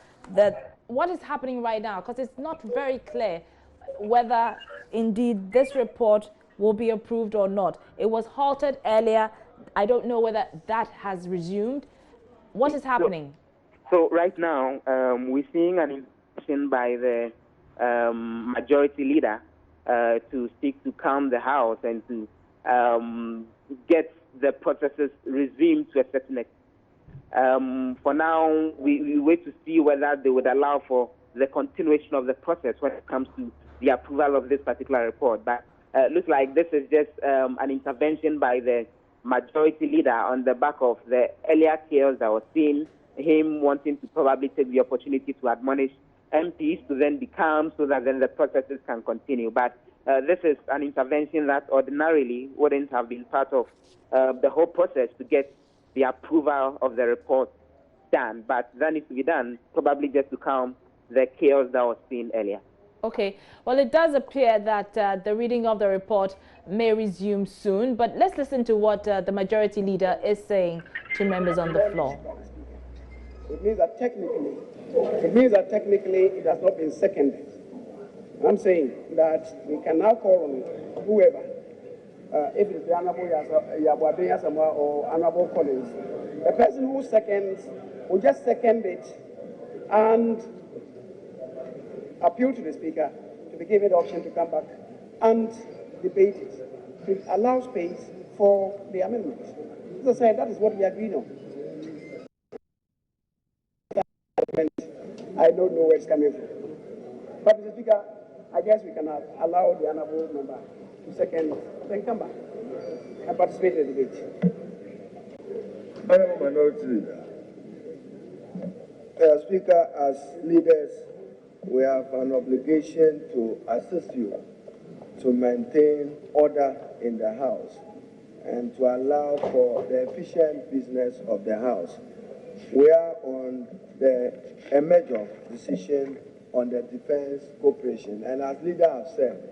what is happening right now, because it's not very clear whether indeed this report will be approved or not. It was halted earlier. I don't know whether that has resumed. What is happening? So right now, we're seeing an intention by the Majority Leader to seek to calm the House and to get the processes resumed to a certain extent. For now, we wait to see whether they would allow for the continuation of the process when it comes to the approval of this particular report. But it looks like this is just an intervention by the Majority Leader on the back of the earlier chaos that was seen, him wanting to probably take the opportunity to admonish MPs to then be calm so that then the processes can continue. But this is an intervention that ordinarily wouldn't have been part of the whole process to get the approval of the report done. But that needs to be done probably just to calm the chaos that was seen earlier. Okay, well, it does appear that the reading of the report may resume soon, but let's listen to what the Majority Leader is saying to members on the floor. It means that technically it has not been seconded. I'm saying that we can now call on whoever, if it's the Honorable Yabuabe Yasamoah or Honorable Collins, the person who seconds will just second it and appeal to the Speaker to be given the option to come back and debate it, to allow space for the amendments. As I said, that is what we agreed on. I don't know where it's coming from. But, Mr. Speaker, I guess we can allow the Honourable Member to second, then come back and participate in the debate. Honourable Minority Leader. Speaker, as leaders, we have an obligation to assist you to maintain order in the House and to allow for the efficient business of the House. We are on a major decision on the defense cooperation, and as leader have said,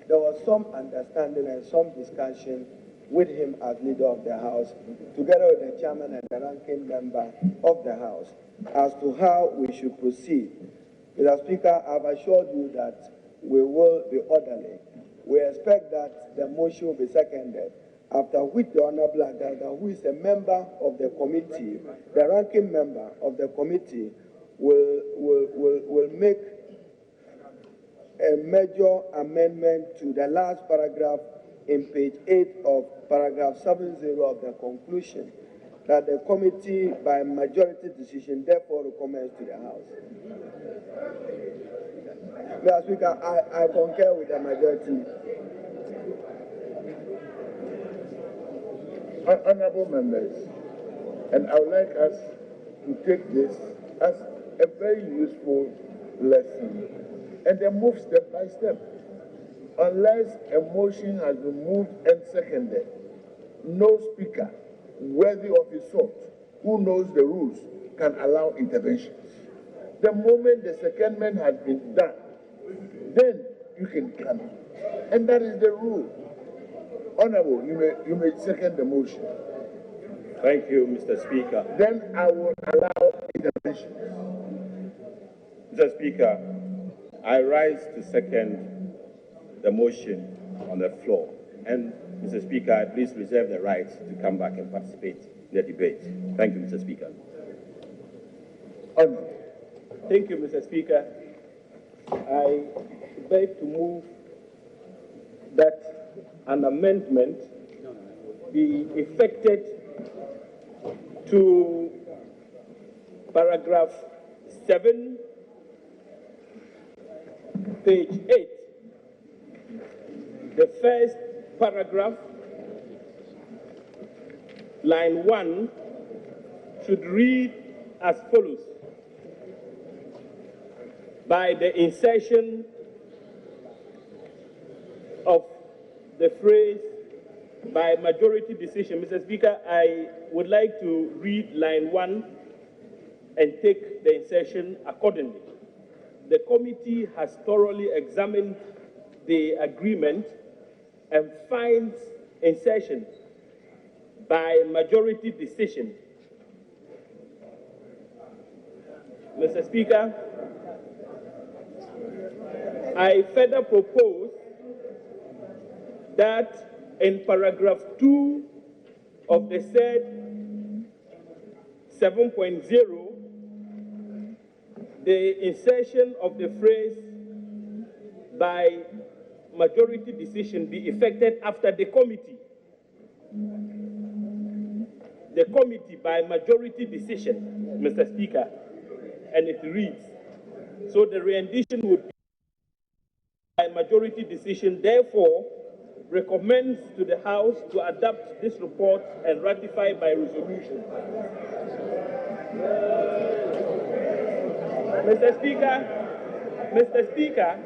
there was some understanding and some discussion with him as leader of the House, together with the chairman and the ranking member of the House, as to how we should proceed. Mr. Speaker, I've assured you that we will be orderly. We expect that the motion will be seconded, after which the Honorable Agaga, who is a member of the committee, the ranking member of the committee, will make a major amendment to the last paragraph in page 8 of paragraph 70 of the conclusion, that the committee, by majority decision, therefore recommends to the House. Mr. Speaker, I concur with the majority. Honourable members, and I would like us to take this as a very useful lesson and then move step by step. Unless a motion has been moved and seconded, no speaker worthy of his sort, who knows the rules, can allow interventions. The moment the secondment has been done, then you can come in. And that is the rule. Honourable, you may second the motion. Thank you, Mr. Speaker. Then I will allow interventions. Mr. Speaker, I rise to second the motion on the floor. And, Mr. Speaker, please reserve the right to come back and participate in the debate. Thank you, Mr. Speaker. Thank you, Mr. Speaker. I beg to move that an amendment be effected to paragraph 7, page 8. The first paragraph, line 1, should read as follows. By the insertion of the phrase by majority decision. Mr. Speaker, I would like to read line 1 and take the insertion accordingly. The committee has thoroughly examined the agreement and finds insertion by majority decision. Mr. Speaker, I further propose that in paragraph 2 of the said 7.0, the insertion of the phrase by majority decision be effected after the committee. The committee by majority decision, Mr. Speaker, and it reads, so the rendition would be by majority decision, therefore, recommends to the House to adopt this report and ratify by resolution. Mr. Speaker,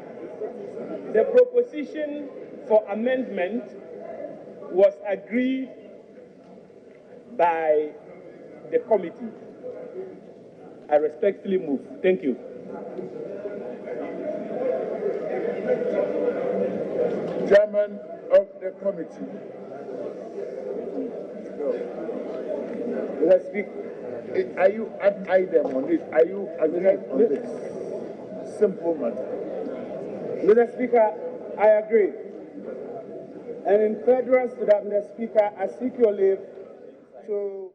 the proposition for amendment was agreed by the committee. I respectfully move. Thank you. Chairman of the committee. Let's speak. Are you an item on this? Are you agreeing on this? Simple matter. Mr. Speaker, I agree. And in furtherance to that, Mr. Speaker, I seek your leave to...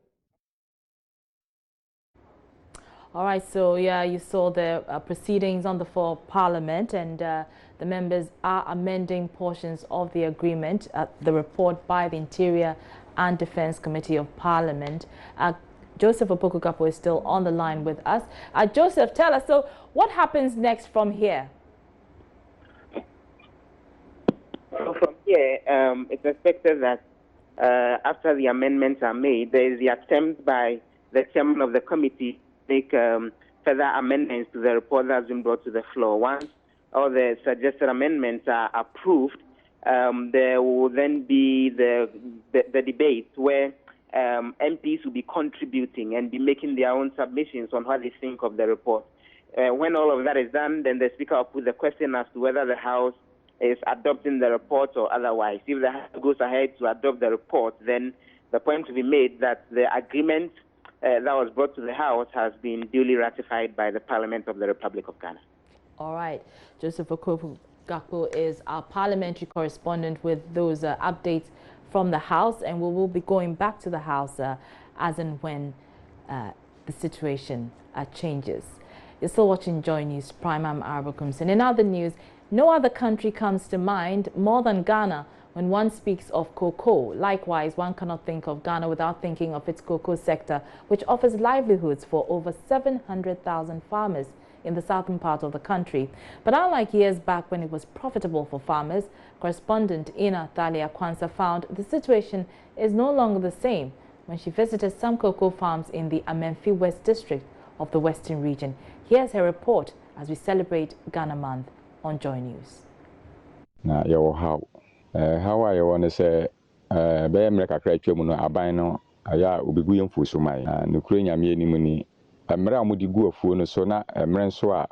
All right, so yeah, you saw the proceedings on the floor of Parliament, and the members are amending portions of the agreement, the report by the Interior and Defence Committee of Parliament. Joseph Opoku-Gakpo is still on the line with us. Joseph, tell us, so what happens next from here? So from here, it's expected that after the amendments are made, there is the attempt by the chairman of the committee to make further amendments to the report that has been brought to the floor. Once all the suggested amendments are approved, there will then be the debate where MPs will be contributing and be making their own submissions on what they think of the report. When all of that is done, then the Speaker will put the question as to whether the House is adopting the report or otherwise. If the House goes ahead to adopt the report, then the point to be made that the agreement that was brought to the House has been duly ratified by the Parliament of the Republic of Ghana. All right. Joseph Opoku-Gakpo is our parliamentary correspondent with those updates from the House, and we will be going back to the House as and when the situation changes. You're still watching Joy News Prime. I'm Arabo Kumsin. In other news, no other country comes to mind more than Ghana when one speaks of cocoa. Likewise, one cannot think of Ghana without thinking of its cocoa sector, which offers livelihoods for over 700,000 farmers in the southern part of the country. But unlike years back when it was profitable for farmers, correspondent Ina Thalia Kwanzaa found the situation is no longer the same when she visited some cocoa farms in the Amenfi West district of the Western region. Here's her report as we celebrate Ghana Month on Joy News. Na yawo how I want to say be America kra twemu no aban no aya obigu yemfu so mai no kuro nyame ni muni amra amudi gu afuo no so na emre nso a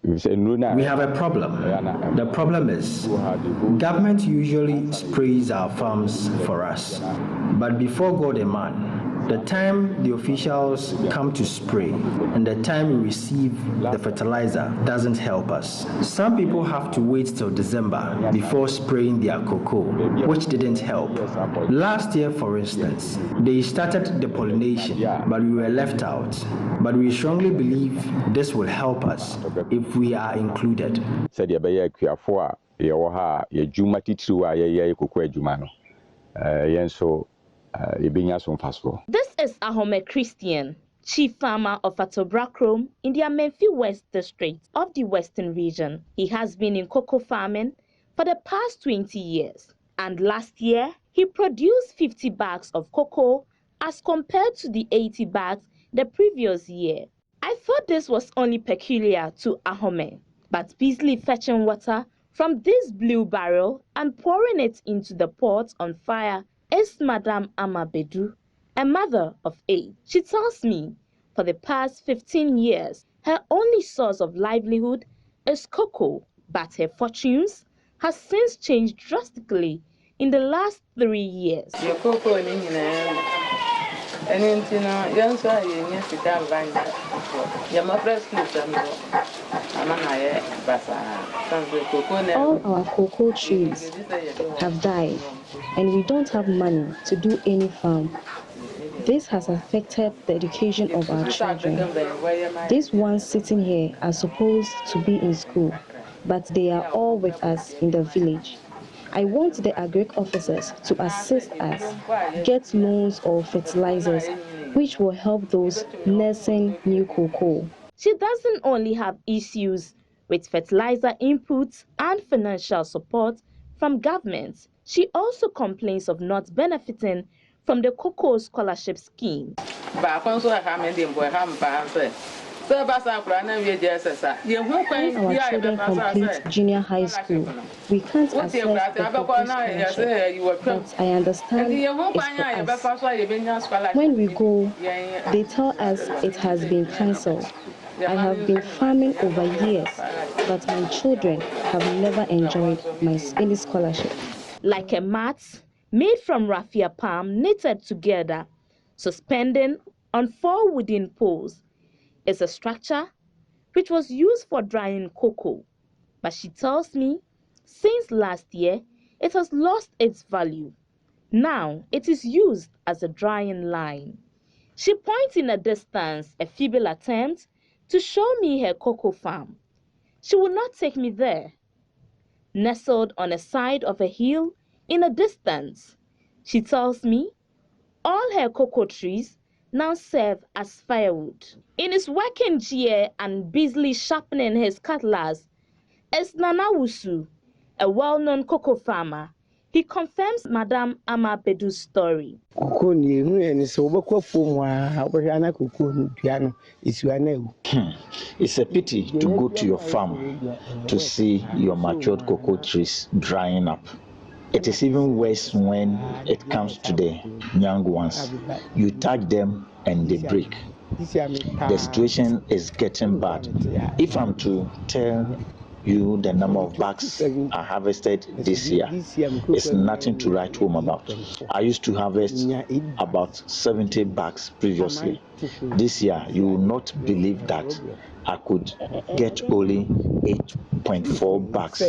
we have a problem. The problem is government usually sprays our farms for us, but before God and man, the time the officials come to spray and the time we receive the fertilizer doesn't help us. Some people have to wait till December before spraying their cocoa, which didn't help. Last year, for instance, they started the pollination, but we were left out. But we strongly believe this will help us if we are included. Said ya baya kuafo a ye wo ha ye juma titiri a ye cocoa adwuma no yɛn nso yɛbɛnya so mfasoɔ. This is Ahome Christian, chief farmer of Atobrakrom in the Amenfi West district of the Western region. He has been in cocoa farming for the past 20 years, and last year he produced 50 bags of cocoa as compared to the 80 bags the previous year. I thought this was only peculiar to Ahome, but busily fetching water from this blue barrel and pouring it into the pot on fire is Madame Ama Bedu, a mother of 8. She tells me for the past 15 years, her only source of livelihood is cocoa, but her fortunes has since changed drastically in the last 3 years. All our cocoa trees have died, and we don't have money to do any farm. This has affected the education of our children. These ones sitting here are supposed to be in school, but they are all with us in the village. I want the agric officers to assist us, get loans or fertilizers, which will help those nursing new cocoa. She doesn't only have issues with fertilizer inputs and financial support from governments. She also complains of not benefiting from the cocoa scholarship scheme. If our children complete junior high school, we can't access the cocoa scholarship, but I understand it's for us. When we go, they tell us it has been cancelled. I have been farming over years, but my children have never enjoyed any scholarship. Like a mat made from raffia palm knitted together, suspending on 4 wooden poles, is a structure which was used for drying cocoa. But she tells me, since last year, it has lost its value. Now it is used as a drying line. She points in a distance, a feeble attempt to show me her cocoa farm. She will not take me there. Nestled on a side of a hill in a distance, she tells me all her cocoa trees now serve as firewood. In his working chair and busily sharpening his cutlass is Nanawusu, a well-known cocoa farmer. He confirms Madame Ama Bedu's story. It's a pity to go to your farm to see your matured cocoa trees drying up. It is even worse when it comes to the young ones. You touch them and they break. The situation is getting bad. If I'm to tell you the number of bags I harvested this year, it's nothing to write home about. I used to harvest about 70 bags previously. This year, you will not believe that I could get only 8.4 bags.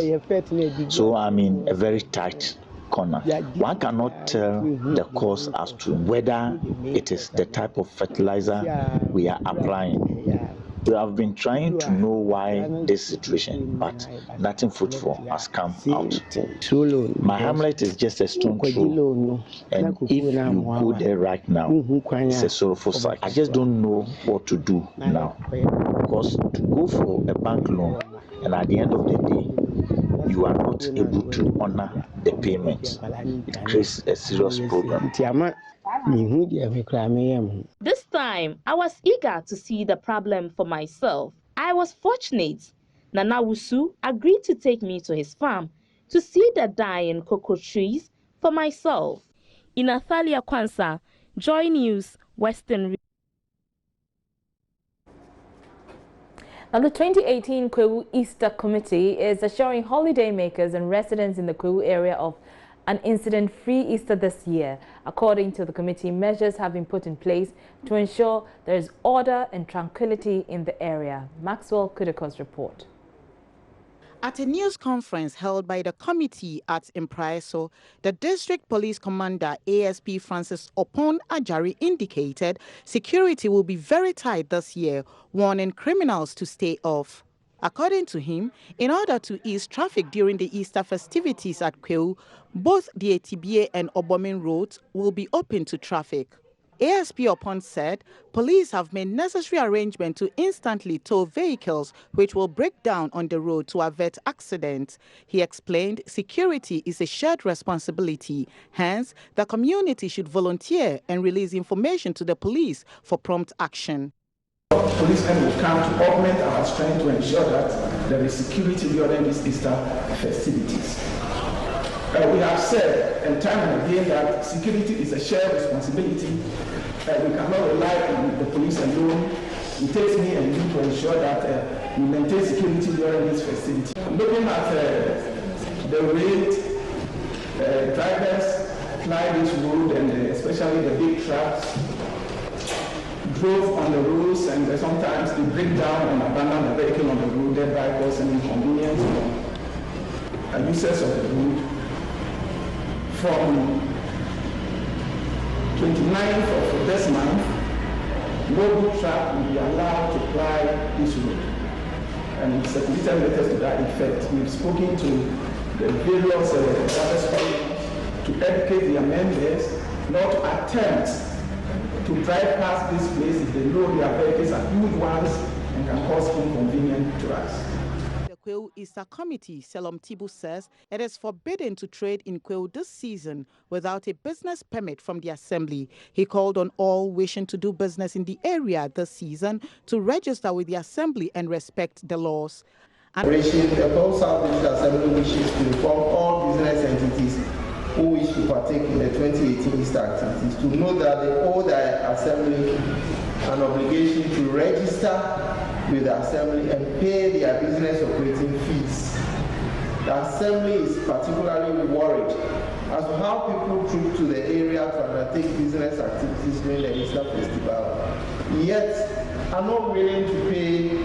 So I'm in a very tight corner. One cannot tell the cause as to whether it is the type of fertilizer we are applying. We have been trying to know why this situation, but nothing fruitful has come out. My hamlet is just a stone throw, and if you go there right now, it's a sorrowful sight. I just don't know what to do now, because to go for a bank loan, and at the end of the day, you are not able to honor the payment. It creates a serious problem. This time, I was eager to see the problem for myself. I was fortunate. Nanawusu agreed to take me to his farm to see the dying cocoa trees for myself. In Athalia Kwansa, Joy News, Western. Now, the 2018 Kwewu Easter Committee is assuring holidaymakers and residents in the Kwewu area of an incident-free Easter this year. According to the committee, measures have been put in place to ensure there is order and tranquility in the area. Maxwell Kudeko's report. At a news conference held by the committee at Impraiso, the District Police Commander ASP Francis Opon Ajari indicated security will be very tight this year, warning criminals to stay off. According to him, in order to ease traffic during the Easter festivities at Kweu, both the ATBA and Obomin roads will be open to traffic. ASP Opon said police have made necessary arrangements to instantly tow vehicles which will break down on the road to avert accidents. He explained security is a shared responsibility. Hence, the community should volunteer and release information to the police for prompt action. Policemen will come to augment our strength to ensure that there is security during these Easter festivities. We have said and time and again that security is a shared responsibility. We cannot rely on the police alone. It takes me and you to ensure that we maintain security during this festivity. Looking at the rate drivers ply this road, and especially the big trucks drove on the roads, and sometimes they break down and abandon the vehicle on the road, thereby causing inconvenience for users of the road. From 29th of this month, no good truck will be allowed to ply this road. And it's circulated letters to that effect. We've spoken to the various drivers to educate their members not to attempt to drive past this place if they know their vehicles are huge ones and can cause inconvenience to us. The Kweu Easter Committee, Selom Tibu, says it is forbidden to trade in Kweu this season without a business permit from the Assembly. He called on all wishing to do business in the area this season to register with the Assembly and respect the laws. The Kweu South District Assembly wishes to inform all business entities who wish to partake in the 2018 Easter activities to know that they owe the Assembly an obligation to register with the Assembly and pay their business operating fees. The Assembly is particularly worried as to how people troop to the area to undertake business activities during the Easter festival, yet are not willing to pay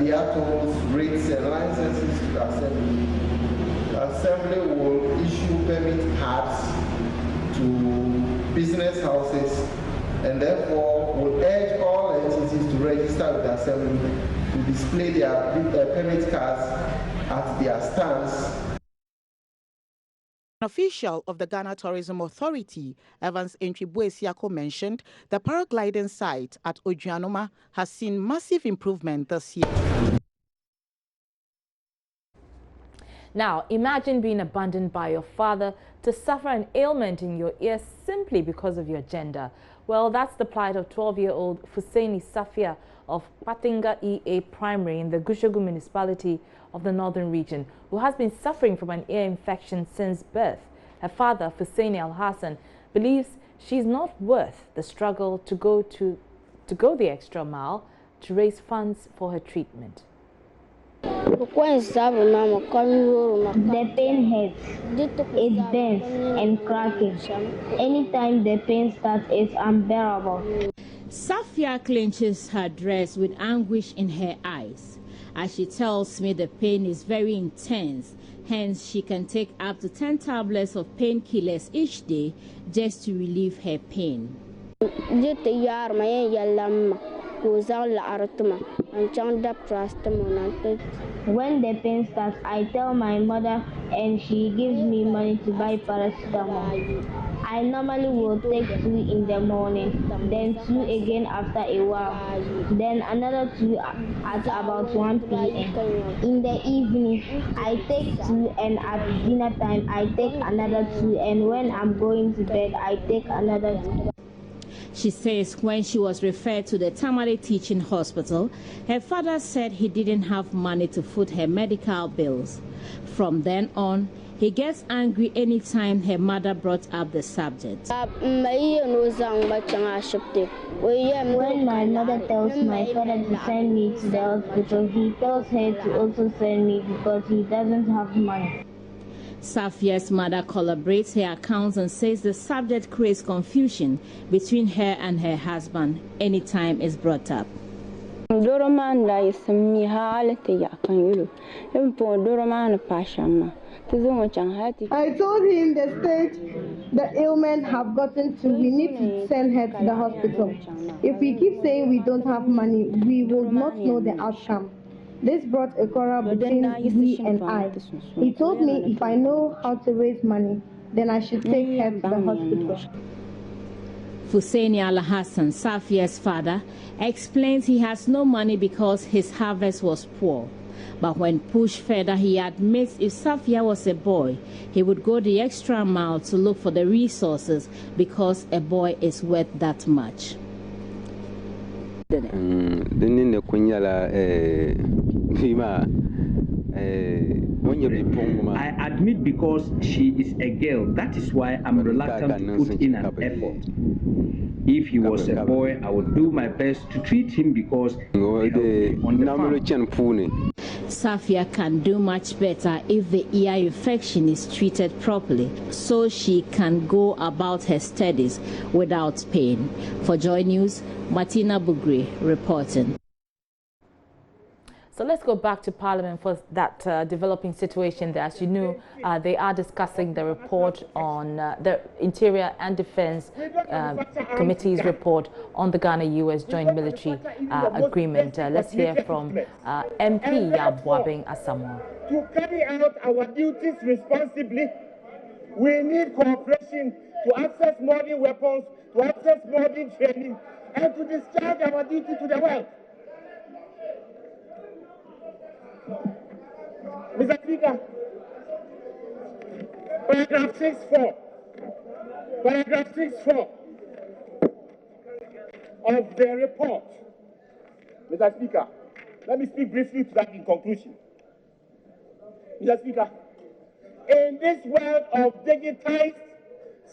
their tolls, rates and licenses to the Assembly. The Assembly will issue permit cards to business houses and therefore will urge all entities to register with the Assembly to display their permit cards at their stands. An official of the Ghana Tourism Authority, Evans Enchibuesiako, mentioned the paragliding site at Ojuanoma has seen massive improvement this year. Now, imagine being abandoned by your father to suffer an ailment in your ear simply because of your gender. Well, that's the plight of 12-year-old Fusaini Safia of Patinga EA Primary in the Gushogu municipality of the Northern Region, who has been suffering from an ear infection since birth. Her father, Fusaini Al-Hassan, believes she's not worth the struggle to go the extra mile to raise funds for her treatment. The pain hurts, it burns and cracking. Anytime the pain starts, it's unbearable. Safia clenches her dress with anguish in her eyes. As she tells me the pain is very intense, hence she can take up to 10 tablets of painkillers each day just to relieve her pain. When the pain starts, I tell my mother and she gives me money to buy paracetamol. I normally will take 2 in the morning, then 2 again after a while, then another 2 at about 1 p.m. In the evening, I take 2, and at dinner time I take another 2, and when I'm going to bed I take another 2. She says when she was referred to the Tamale Teaching Hospital, her father said he didn't have money to foot her medical bills. From then on, he gets angry anytime her mother brought up the subject. When my mother tells my father to send me to the hospital, he tells her to also send me because he doesn't have money. Safia's mother collaborates her accounts and says the subject creates confusion between her and her husband anytime it's brought up. I told him the stage the ailment have gotten to, we need to send her to the hospital. If we keep saying we don't have money, we will not know the outcome. This brought a quarrel between he and I. He told me if I know how to raise money, then I should take her to the hospital. Fuseni Al-Hassan, Safia's father, explains he has no money because his harvest was poor. But when pushed further, he admits if Safia was a boy, he would go the extra mile to look for the resources because a boy is worth that much. I admit because she is a girl, that is why I'm reluctant to put in an effort. If he was a boy, I would do my best to treat him because he helped me on the farm. Safia can do much better if the ear infection is treated properly, so she can go about her studies without pain. For Joy News, Martina Bugri reporting. So let's go back to Parliament for that developing situation there. As you know, they are discussing the report on the Interior and Defense Committee's report on the Ghana-US Joint Military Agreement. Let's hear from MP Yabwabing Asamoah. To carry out our duties responsibly, we need cooperation to access modern weapons, to access modern training, and to discharge our duty to the world. Mr. Speaker, paragraph 6.4 of the report. Mr. Speaker, let me speak briefly to that in conclusion. Mr. Speaker, in this world of digitized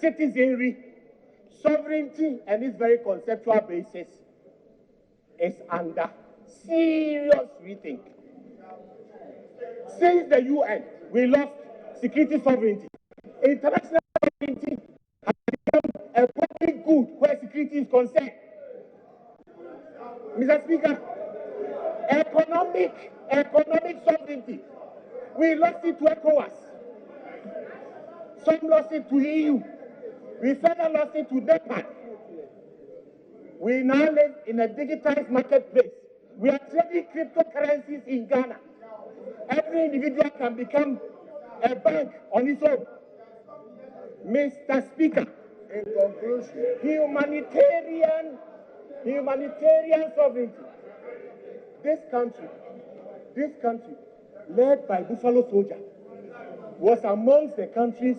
citizenry, sovereignty and its very conceptual basis is under serious rethink. Since the UN, we lost security sovereignty. International sovereignty has become a public good where security is concerned. Mr. Speaker, economic sovereignty, we lost it to ECOWAS. Some lost it to EU. We further lost it to NEPAD. We now live in a digitized marketplace. We are trading cryptocurrencies in Ghana. Every individual can become a bank on its own. Mr. Speaker, in conclusion, humanitarian sovereignty. This country, led by Buffalo Soldier, was amongst the countries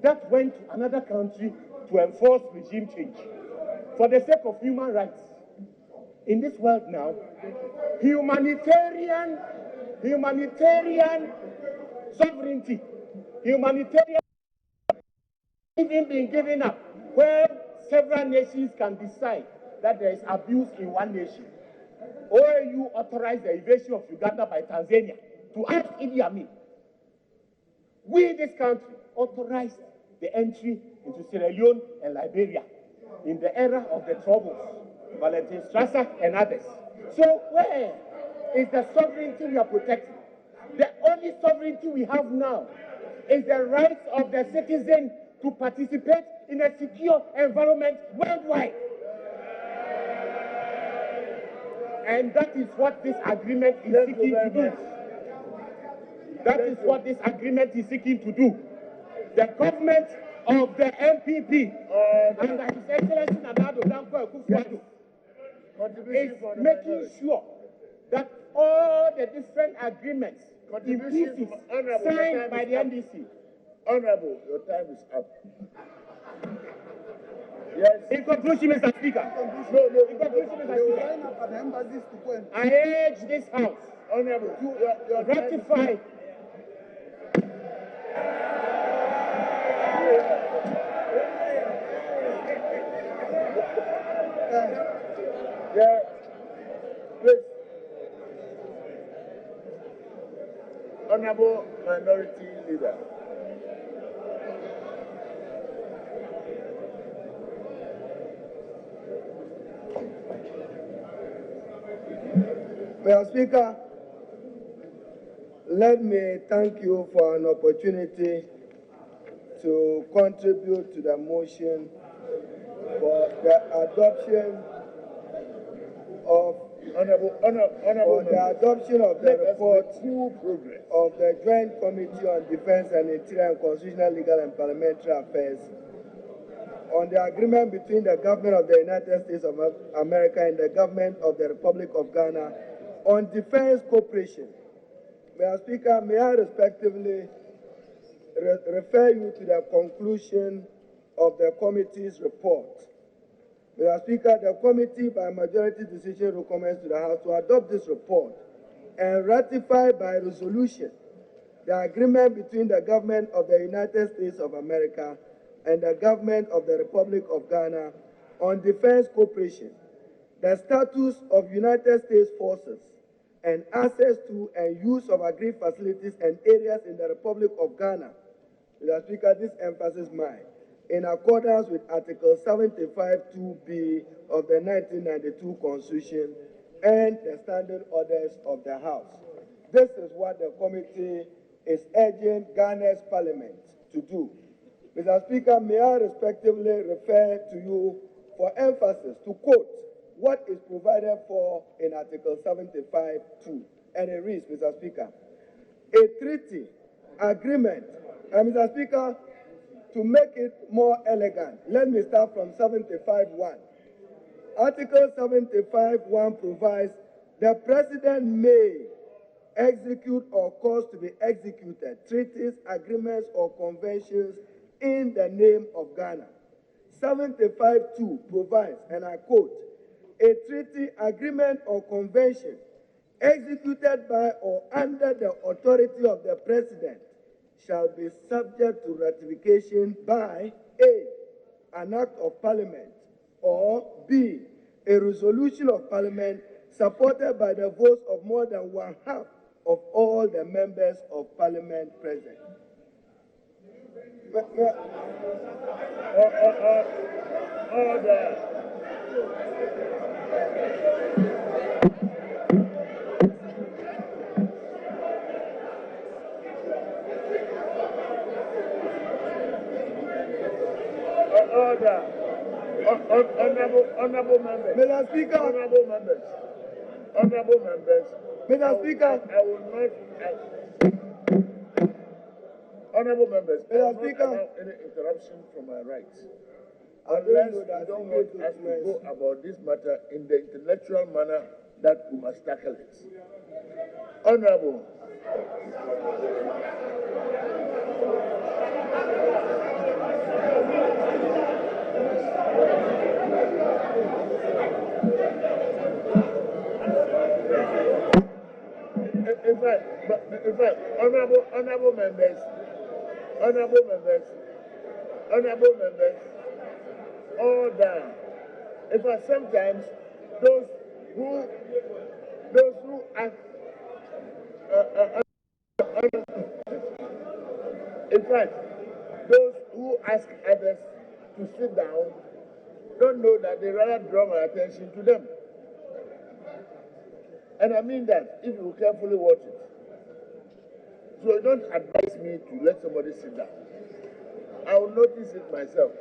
that went to another country to enforce regime change for the sake of human rights. In this world now, humanitarian sovereignty, humanitarian even being given up, where several nations can decide that there is abuse in one nation. OAU authorized the invasion of Uganda by Tanzania to ask Idi Amin. We, this country, authorized the entry into Sierra Leone and Liberia in the era of the troubles, Valentin Strasser and others. So where is the sovereignty we are protecting? The only sovereignty we have now is the rights of the citizen to participate in a secure environment worldwide. And that is what this agreement is seeking to do. That is what this agreement is seeking to do. The government of the MPP under His Excellency Nana Addo Dankwa Akufo-Addo is making sure that all the different agreements in pieces signed by the NDC. Honorable, your time is up. Yes. In conclusion, Mr. Speaker. In conclusion, Mr. Speaker. I urge this House, Honorable, to ratify. Please. Honorable Minority Leader. Mr. Speaker, let me thank you for an opportunity to contribute to the motion for the adoption of for the adoption of the report of the Joint Committee on Defense and Interior and Constitutional, Legal and Parliamentary Affairs on the agreement between the government of the United States of America and the government of the Republic of Ghana on defense cooperation. Mr. Speaker, may I respectively refer you to the conclusion of the committee's report. Mr. Speaker, the committee by majority decision recommends to the House to adopt this report and ratify by resolution the agreement between the government of the United States of America and the government of the Republic of Ghana on defense cooperation, the status of United States forces, and access to and use of agreed facilities and areas in the Republic of Ghana. Mr. Speaker, this emphasis mine, in accordance with Article 75(2)(b) of the 1992 Constitution and the standing orders of the House. This is what the committee is urging Ghana's Parliament to do. Mr. Speaker, may I respectively refer to you for emphasis to quote what is provided for in Article 75(2). And it reads, Mr. Speaker, a treaty agreement, and Mr. Speaker, to make it more elegant, let me start from 75(1). Article 75(1) provides the President may execute or cause to be executed treaties, agreements, or conventions in the name of Ghana. 75(2) provides, and I quote, a treaty, agreement, or convention executed by or under the authority of the President shall be subject to ratification by A, an act of Parliament, or B, a resolution of Parliament supported by the votes of more than one-half of all the members of Parliament present. Order. Order. Honorable members. Mr. Speaker. Honorable members. Honorable members. Mr. Speaker. I will not. Honorable members. Mr. Speaker. Any interruption from my rights. Unless you don't want us to go about this matter in the intellectual manner that we must tackle it. Honorable. In fact, honorable members, order. In fact, sometimes those who ask, in fact, those who ask others to sit down don't know that they rather draw my attention to them. And I mean that if you carefully watch it. So don't advise me to let somebody sit down. I will notice it myself.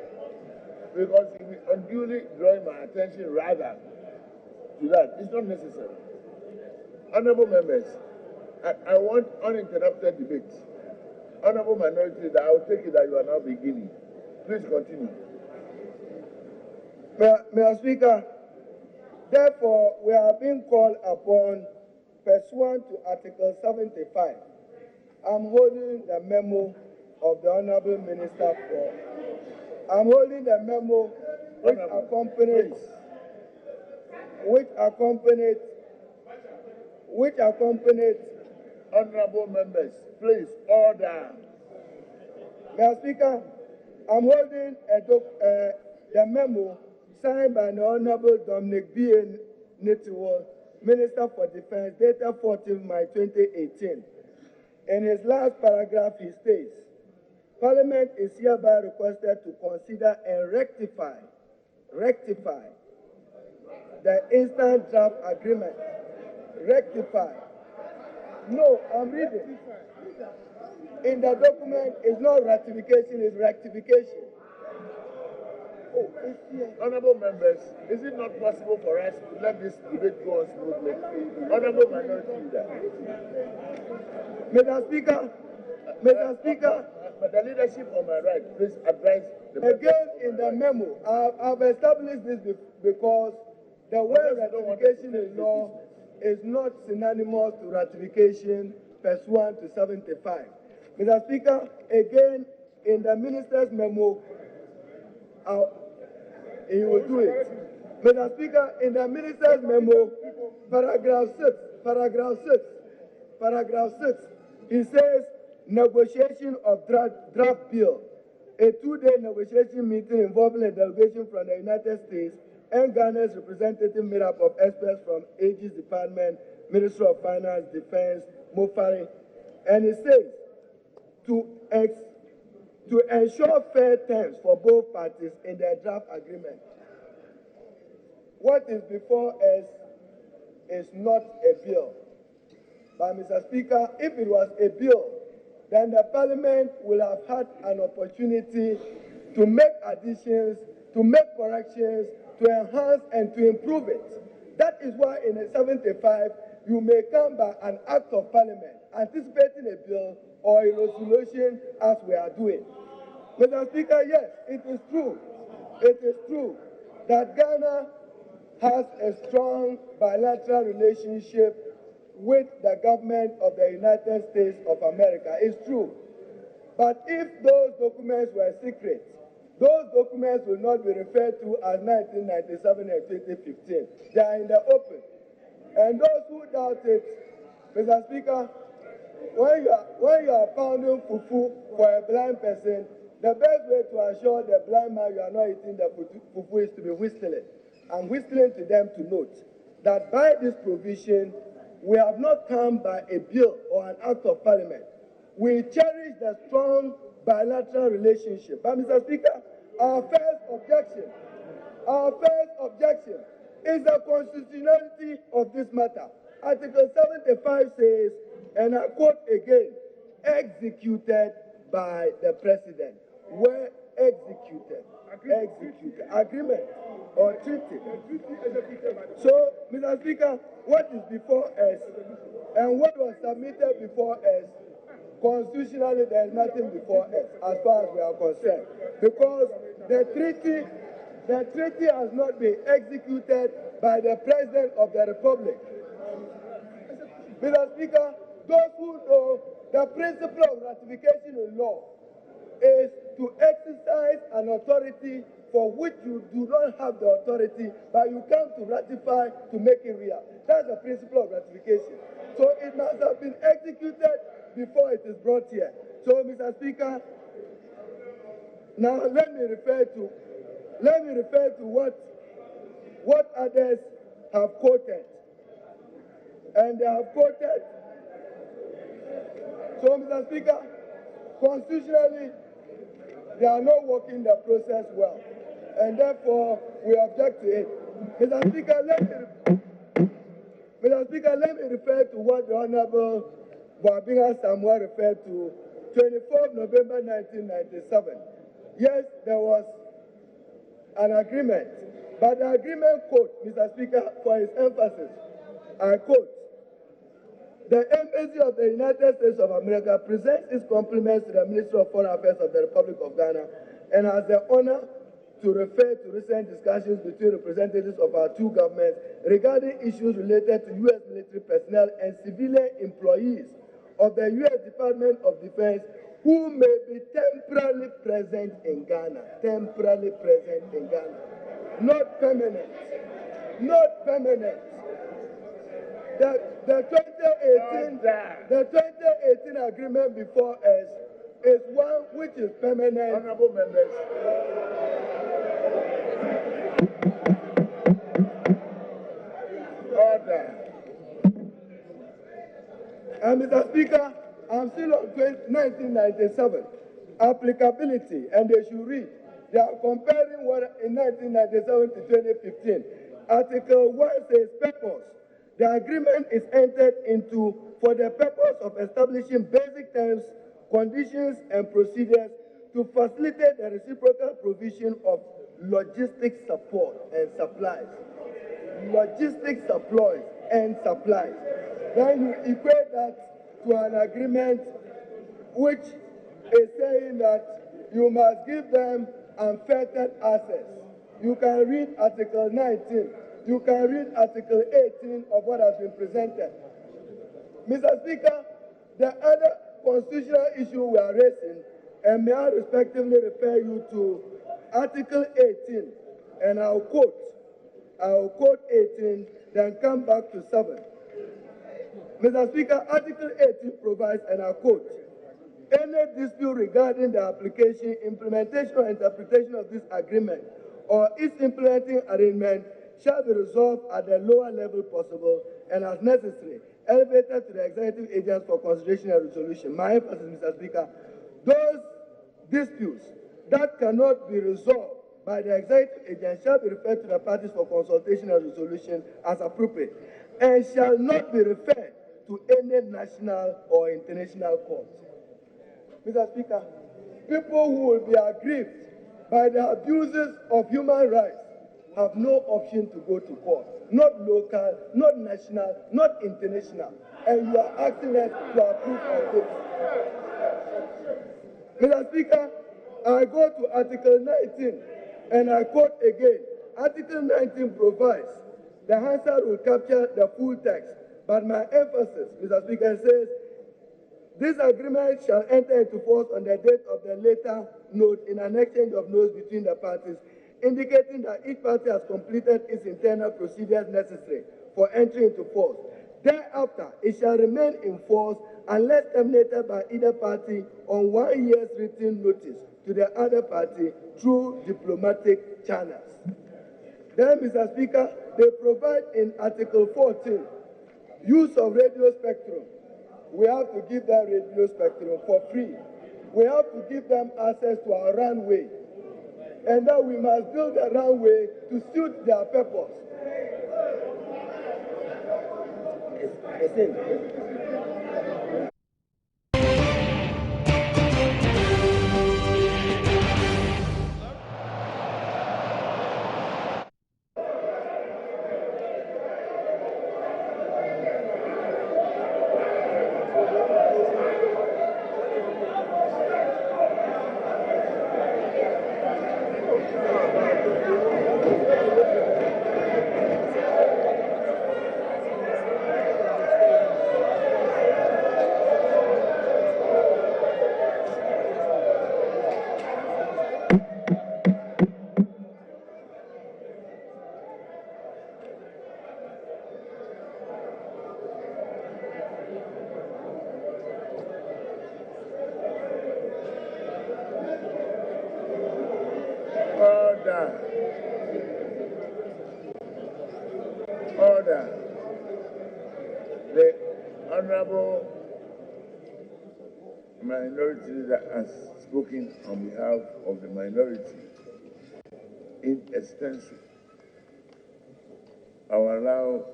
Because it will unduly drawing my attention rather to that. It's not necessary. Honorable members, I want uninterrupted debate. Honorable minority leader, I will take it that you are now beginning. Please continue. Mr. Speaker, therefore, we are being called upon, pursuant to Article 75. I'm holding the memo of the Honorable Minister for. I'm holding the memo which accompanied honorable members. Please, order. Mr. Speaker, I'm holding the memo signed by the Honorable Dominic B. Nitiwol, Minister for Defense, dated 14 May 2018. In his last paragraph, he states, Parliament is hereby requested to consider and rectify the instant draft agreement. Rectify. No, I'm reading. In the document, it's not ratification, it's rectification. Honorable members, is it not possible for us to let this debate go on smoothly? Honorable Minority Leader. Mr. Speaker, but the leadership on my right, please advise the again in the memo, I've established this because the word ratification in law is not synonymous to ratification pursuant to 75. Mr. Speaker, again in the minister's memo, he will do it. Mr. Speaker, in the minister's memo, paragraph 6, he says, negotiation of draft bill, a 2-day negotiation meeting involving a delegation from the United States and Ghana's representative made up of experts from AG's department, Ministry of Finance, Defense, MOFARI, and it says, to ensure fair terms for both parties in their draft agreement. What is before us is not a bill. But Mr. Speaker, if it was a bill, then the Parliament will have had an opportunity to make additions, to make corrections, to enhance and to improve it. That is why in the 75, you may come by an act of Parliament anticipating a bill or a resolution as we are doing. Mr. Speaker, yes, it is true that Ghana has a strong bilateral relationship with the government of the United States of America. It's true. But if those documents were secret, those documents will not be referred to as 1997 and 2015. They are in the open. And those who doubt it, Mr. Speaker, when you are pounding fufu for a blind person, the best way to assure the blind man you are not eating the fufu is to be whistling. And whistling to them to note that by this provision, we have not come by a bill or an act of Parliament. We cherish the strong bilateral relationship. But Mr. Speaker, our first objection is the constitutionality of this matter. Article 75 says, and I quote again, executed by the President. Where executed? Agreement or treaty. So, Mr. Speaker, what is before us and what was submitted before us, constitutionally there is nothing before us as far as we are concerned. Because the treaty has not been executed by the President of the Republic. Mr. Speaker, those who know the principle of ratification in law is to exercise an authority for which you do not have the authority, but you come to ratify to make it real. That's the principle of ratification. So it must have been executed before it is brought here. So, Mr. Speaker, now let me refer to what others have quoted. And they have quoted. So, Mr. Speaker, constitutionally, they are not working the process well, and therefore we object to it. Mr. Speaker, let me refer to what the Honorable Boabinga Samuel referred to, 24th November 1997. Yes, there was an agreement, but the agreement quote, Mr. Speaker, for his emphasis, I quote, the Embassy of the United States of America presents its compliments to the Ministry of Foreign Affairs of the Republic of Ghana and has the honor to refer to recent discussions between representatives of our two governments regarding issues related to U.S. military personnel and civilian employees of the U.S. Department of Defense who may be temporarily present in Ghana. Temporarily present in Ghana. Not permanent. Not permanent. The 2018 agreement before us is one which is permanent. Honorable members. Order. And Mr. Speaker, I'm still on 1997. Applicability, and they should read. They are comparing what in 1997 to 2015. Article 1 says purpose. The agreement is entered into for the purpose of establishing basic terms, conditions, and procedures to facilitate the reciprocal provision of logistic support and supplies. Logistic supplies and supplies. Then you equate that to an agreement which is saying that you must give them unfettered access. You can read Article 19. You can read Article 18 of what has been presented. Mr. Speaker, the other constitutional issue we are raising, and may I respectively refer you to Article 18, and I'll quote 18, then come back to 7. Mr. Speaker, Article 18 provides, and I quote, any dispute regarding the application, implementation, or interpretation of this agreement or its implementing arrangement shall be resolved at the lower level possible and as necessary, elevated to the executive agents for consideration and resolution. My emphasis, Mr. Speaker, those disputes that cannot be resolved by the executive agent shall be referred to the parties for consultation and resolution as appropriate, and shall not be referred to any national or international court. Mr. Speaker, people who will be aggrieved by the abuses of human rights have no option to go to court, not local, not national, not international, and you are asking us to approve of this. Mr. Speaker, I go to Article 19, and I quote again. Article 19 provides the Hansard will capture the full text, but my emphasis, Mr. Speaker, says this agreement shall enter into force on the date of the later note in an exchange of notes between the parties, indicating that each party has completed its internal procedures necessary for entry into force. Thereafter, it shall remain in force unless terminated by either party on 1 year's written notice to the other party through diplomatic channels. Then, Mr. Speaker, they provide in Article 14 use of radio spectrum. We have to give them radio spectrum for free. We have to give them access to our runway. And then we must build a runway to suit their purpose. Order. The Honorable Minority Leader has spoken on behalf of the minority in extenso. I will allow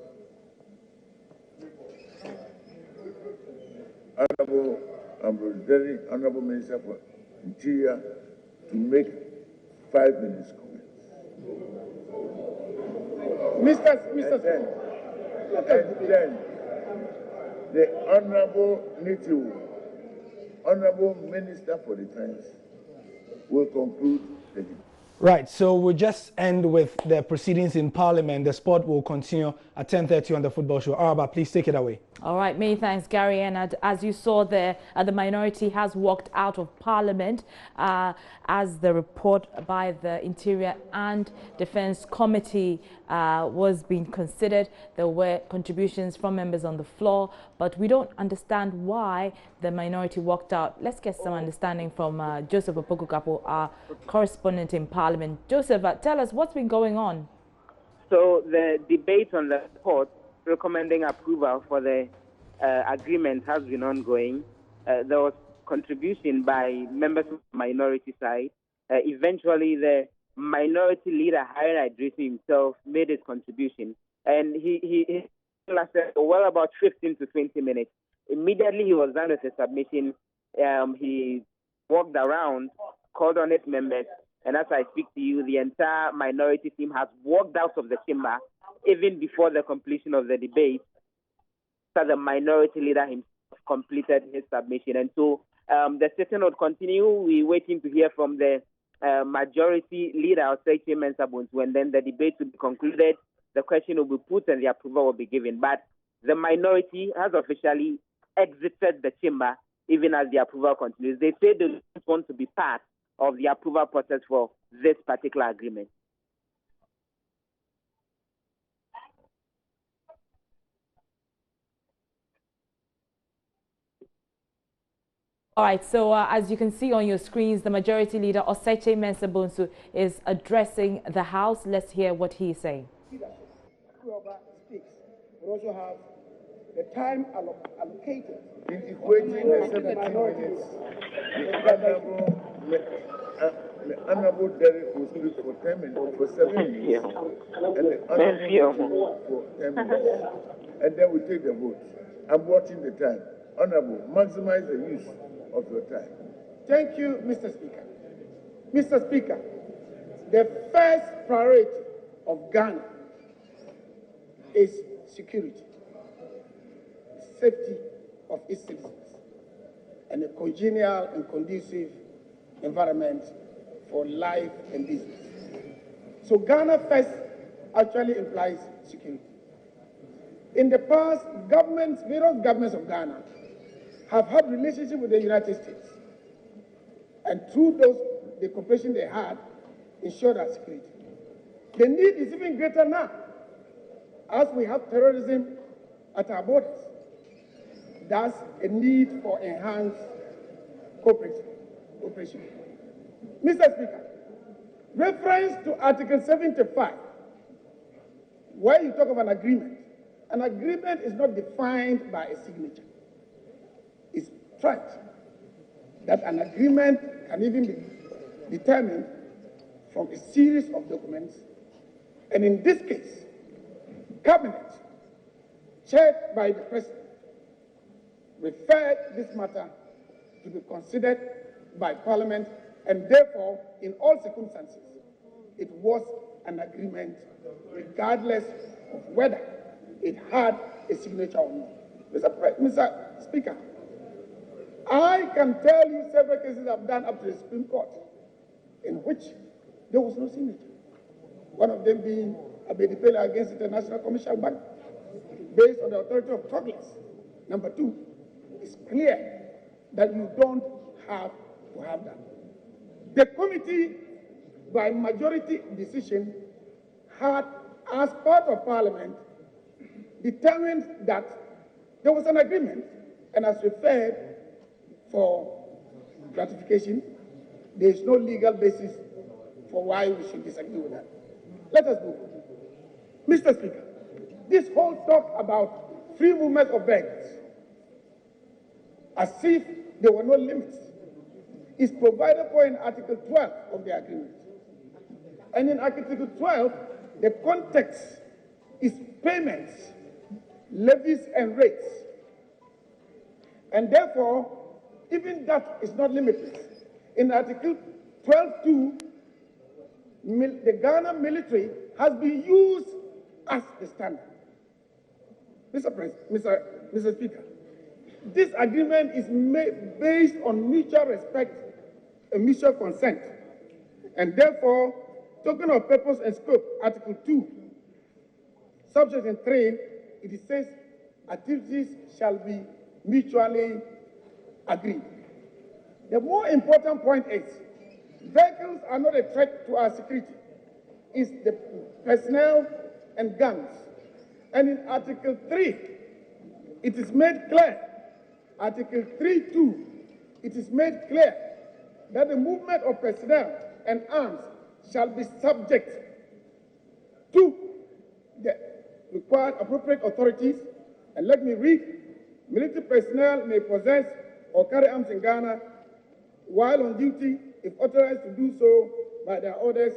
Very Honorable Minister for Interior to make 5 minutes comments. Then the Honorable Nitiu, Honorable Minister for Defense, will conclude the debate. Right, so we'll just end with the proceedings in Parliament. The sport will continue at 10:30 on the Football Show. Araba, please take it away. All right, many thanks, Gary. And as you saw there, the minority has walked out of Parliament as the report by the Interior and Defence Committee was being considered. There were contributions from members on the floor, but we don't understand why the minority walked out. Let's get some understanding from Joseph Opoku-Kapo, our correspondent in Parliament. Joseph, tell us what's been going on. So the debate on the report recommending approval for the agreement has been ongoing. There was contribution by members of the minority side. Eventually, the minority leader, Haruna Iddrisu himself, made his contribution. And he lasted well about 15 to 20 minutes. Immediately he was done with his submission. He walked around, called on his members, And as I speak to you, the entire minority team has walked out of the chamber even before the completion of the debate. So the minority leader himself completed his submission. And so the session would continue. We're waiting to hear from the majority leader, Osei Mensah Bonsu, and then the debate will be concluded, the question will be put, and the approval will be given. But the minority has officially exited the chamber even as the approval continues. They say they don't want to be part of the approval process for this particular agreement. All right, so as you can see on your screens, the majority leader, Osei Mensah Bonsu, is addressing the House. Let's hear what he is saying. Whoever speaks will also have the time allocated. In equating the 17 minutes, the Honorable Derek will speak for 10 minutes, for 7 minutes, and the Honorable for 10 minutes. And then we take the vote. I'm watching the time. Honorable, maximize the use of your time. Thank you, Mr. Speaker. Mr. Speaker, the first priority of Ghana is security, safety of its citizens, and a congenial and conducive environment for life and business. So Ghana first actually implies security. In the past, various governments of Ghana have had relationship with the United States, and through the cooperation they had, ensured our security. The need is even greater now, as we have terrorism at our borders. Thus, a need for enhanced cooperation. Mr. Speaker, reference to Article 75, where you talk of an agreement is not defined by a signature. It's trite that an agreement can even be determined from a series of documents, and in this case, Cabinet, chaired by the President, referred this matter to be considered by Parliament, and therefore, in all circumstances, it was an agreement regardless of whether it had a signature or not. Mr. Speaker, I can tell you several cases I've done up to the Supreme Court in which there was no signature. One of them being Abedi Pele against International Commercial Bank, based on the authority of Douglas. Number two, it's clear that you don't have to have that. The committee, by majority decision, had, as part of Parliament, determined that there was an agreement, and as referred for ratification, there is no legal basis for why we should disagree with that. Let us move on. Mr. Speaker, this whole talk about free movement of beggars, as if there were no limits, is provided for in Article 12 of the agreement. And in Article 12, the context is payments, levies, and rates. And therefore, even that is not limitless. In Article 12.2, the Ghana military has been used as the standard. Mr. Speaker, this agreement is based on mutual respect and mutual consent, and therefore, token of purpose and scope, Article 2, subsection 3, it says activities shall be mutually agreed. The more important point is, vehicles are not a threat to our security. It's the personnel and guns. And in Article 3, it is made clear, Article 3.2, it is made clear that the movement of personnel and arms shall be subject to the required appropriate authorities. And let me read, military personnel may possess or carry arms in Ghana while on duty if authorized to do so by their orders.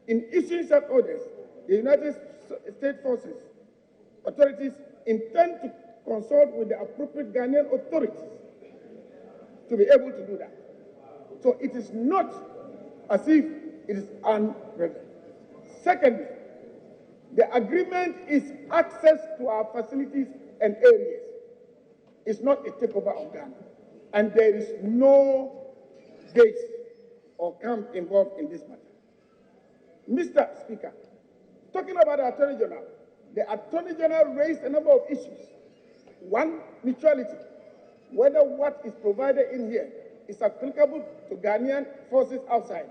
In issuing such orders, the United States Forces authorities intend to consult with the appropriate Ghanaian authorities to be able to do that. So it is not as if It is unprecedented. Secondly, the agreement is access to our facilities and areas. It's not a takeover of Ghana. And there is no base or camp involved in this matter. Mr. Speaker, talking about the Attorney General, the Attorney General raised a number of issues. One, neutrality, whether what is provided in here is applicable to Ghanaian forces outside.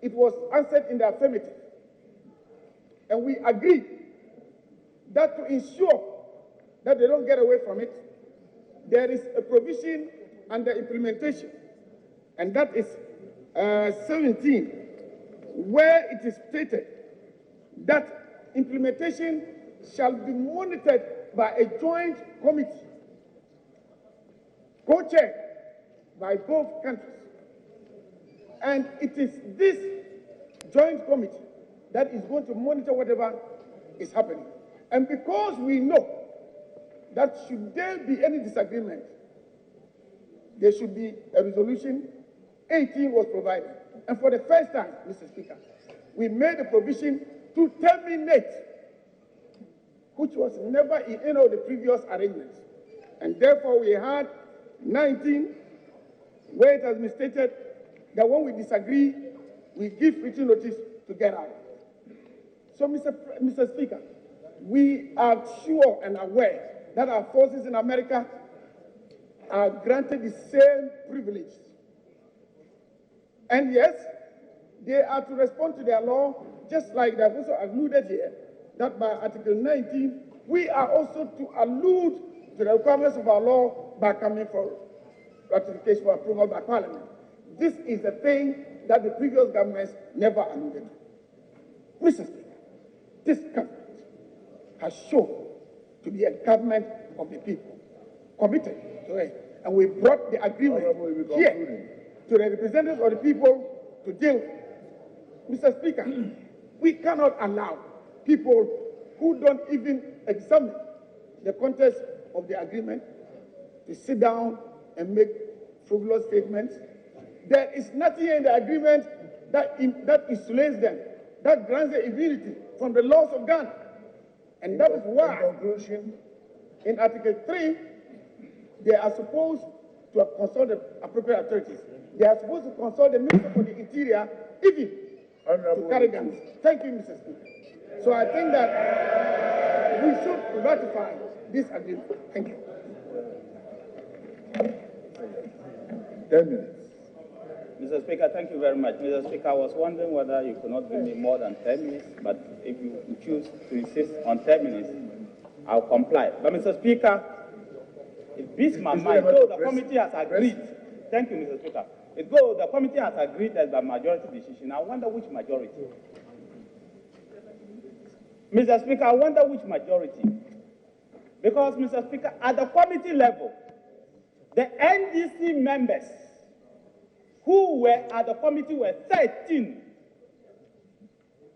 It was answered in the affirmative. And we agreed that to ensure that they don't get away from it, there is a provision under implementation, and that is 17, where it is stated that implementation shall be monitored by a joint committee, co-chaired by both countries. And it is this joint committee that is going to monitor whatever is happening. And because we know that should there be any disagreement, there should be a resolution. 18 was provided. And for the first time, Mr. Speaker, we made a provision to terminate, which was never in any of the previous arrangements. And therefore, we had 19, where it has been stated that when we disagree, we give written notice to get out. So, Mr. Speaker, we are sure and aware that our forces in America are granted the same privilege. And yes, they are to respond to their law, just like they have also alluded here, that by Article 19, we are also to allude to the requirements of our law by coming for ratification or approval by Parliament. This is a thing that the previous governments never alluded to. Mr. Speaker, this government has shown to be a government of the people, committed to it. And we brought the agreement here to the representatives of the people to deal with. Mr. Speaker, we cannot allow people who don't even examine the context of the agreement to sit down and make frivolous statements. There is nothing in the agreement that insulates them, that grants them immunity from the laws of Ghana. And that is why, in conclusion, in Article 3, they are supposed to consult the appropriate authorities. They are supposed to consult the Minister for the Interior, even to carry guns. Thank you, Mr. Speaker. So I think that we should ratify this agreement. Thank you. 10 minutes. Mr. Speaker, thank you very much. Mr. Speaker, I was wondering whether you could not give me more than 10 minutes, but if you choose to insist on 10 minutes, I'll comply. But Mr. Speaker, it beats my mind, though the committee has agreed. Thank you, Mr. Speaker. Though the committee has agreed as a majority decision, I wonder which majority. Mr. Speaker, I wonder which majority. Because, Mr. Speaker, at the committee level, the NDC members who were at the committee were 13.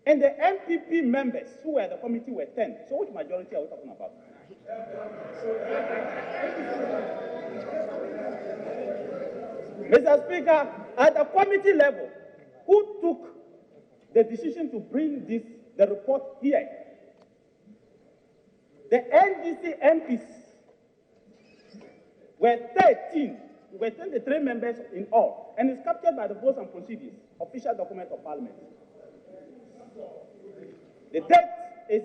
And the MPP members who were at the committee were 10. So which majority are we talking about? Mr. Speaker, at the committee level, who took the decision to bring the report here? The NDC MPs were 13. We were 23 members in all, and it's captured by the votes and procedures, official document of Parliament. The date is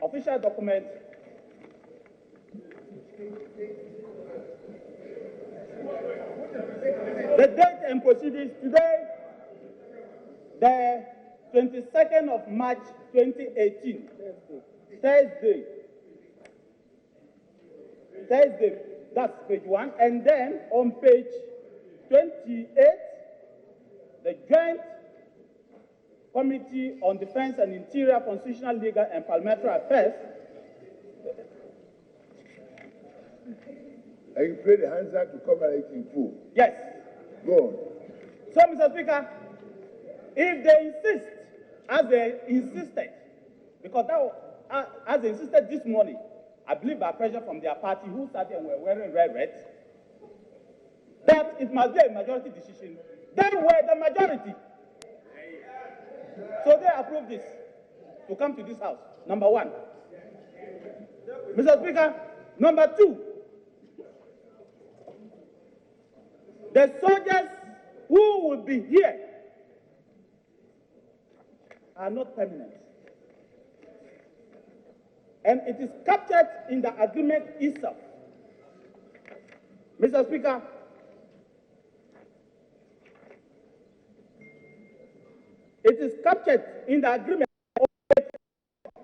official document. The date and procedures today, the 22nd of March 2018, Thursday. That's page 1. And then on page 28, the Joint Committee on Defense and Interior, Constitutional, Legal, and Parliamentary Affairs. Are you afraid the hands to cover it in full? Yes. Go on. So, Mr. Speaker, if they insist, as they insisted, because that, as they insisted this morning, I believe by pressure from their party who started and were wearing red, that it must be a majority decision. They were the majority. So they approved this to come to this house, number one. Mr. Speaker, number two, the soldiers who will be here are not permanent. And it is captured in the agreement itself. Mr. Speaker, it is captured in the agreement of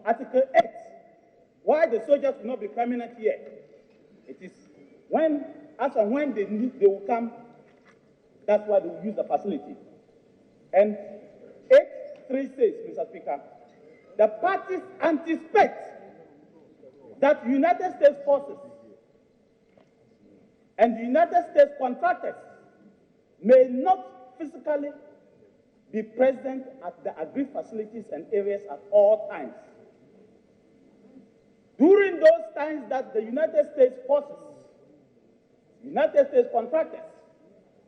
Article 8, why the soldiers will not be permanent here. It is when, as and when they will come, that's why they will use the facility. And 8.3 says, Mr. Speaker, the parties anticipate that United States forces and United States contractors may not physically be present at the agreed facilities and areas at all times. During those times that the United States forces, United States contractors,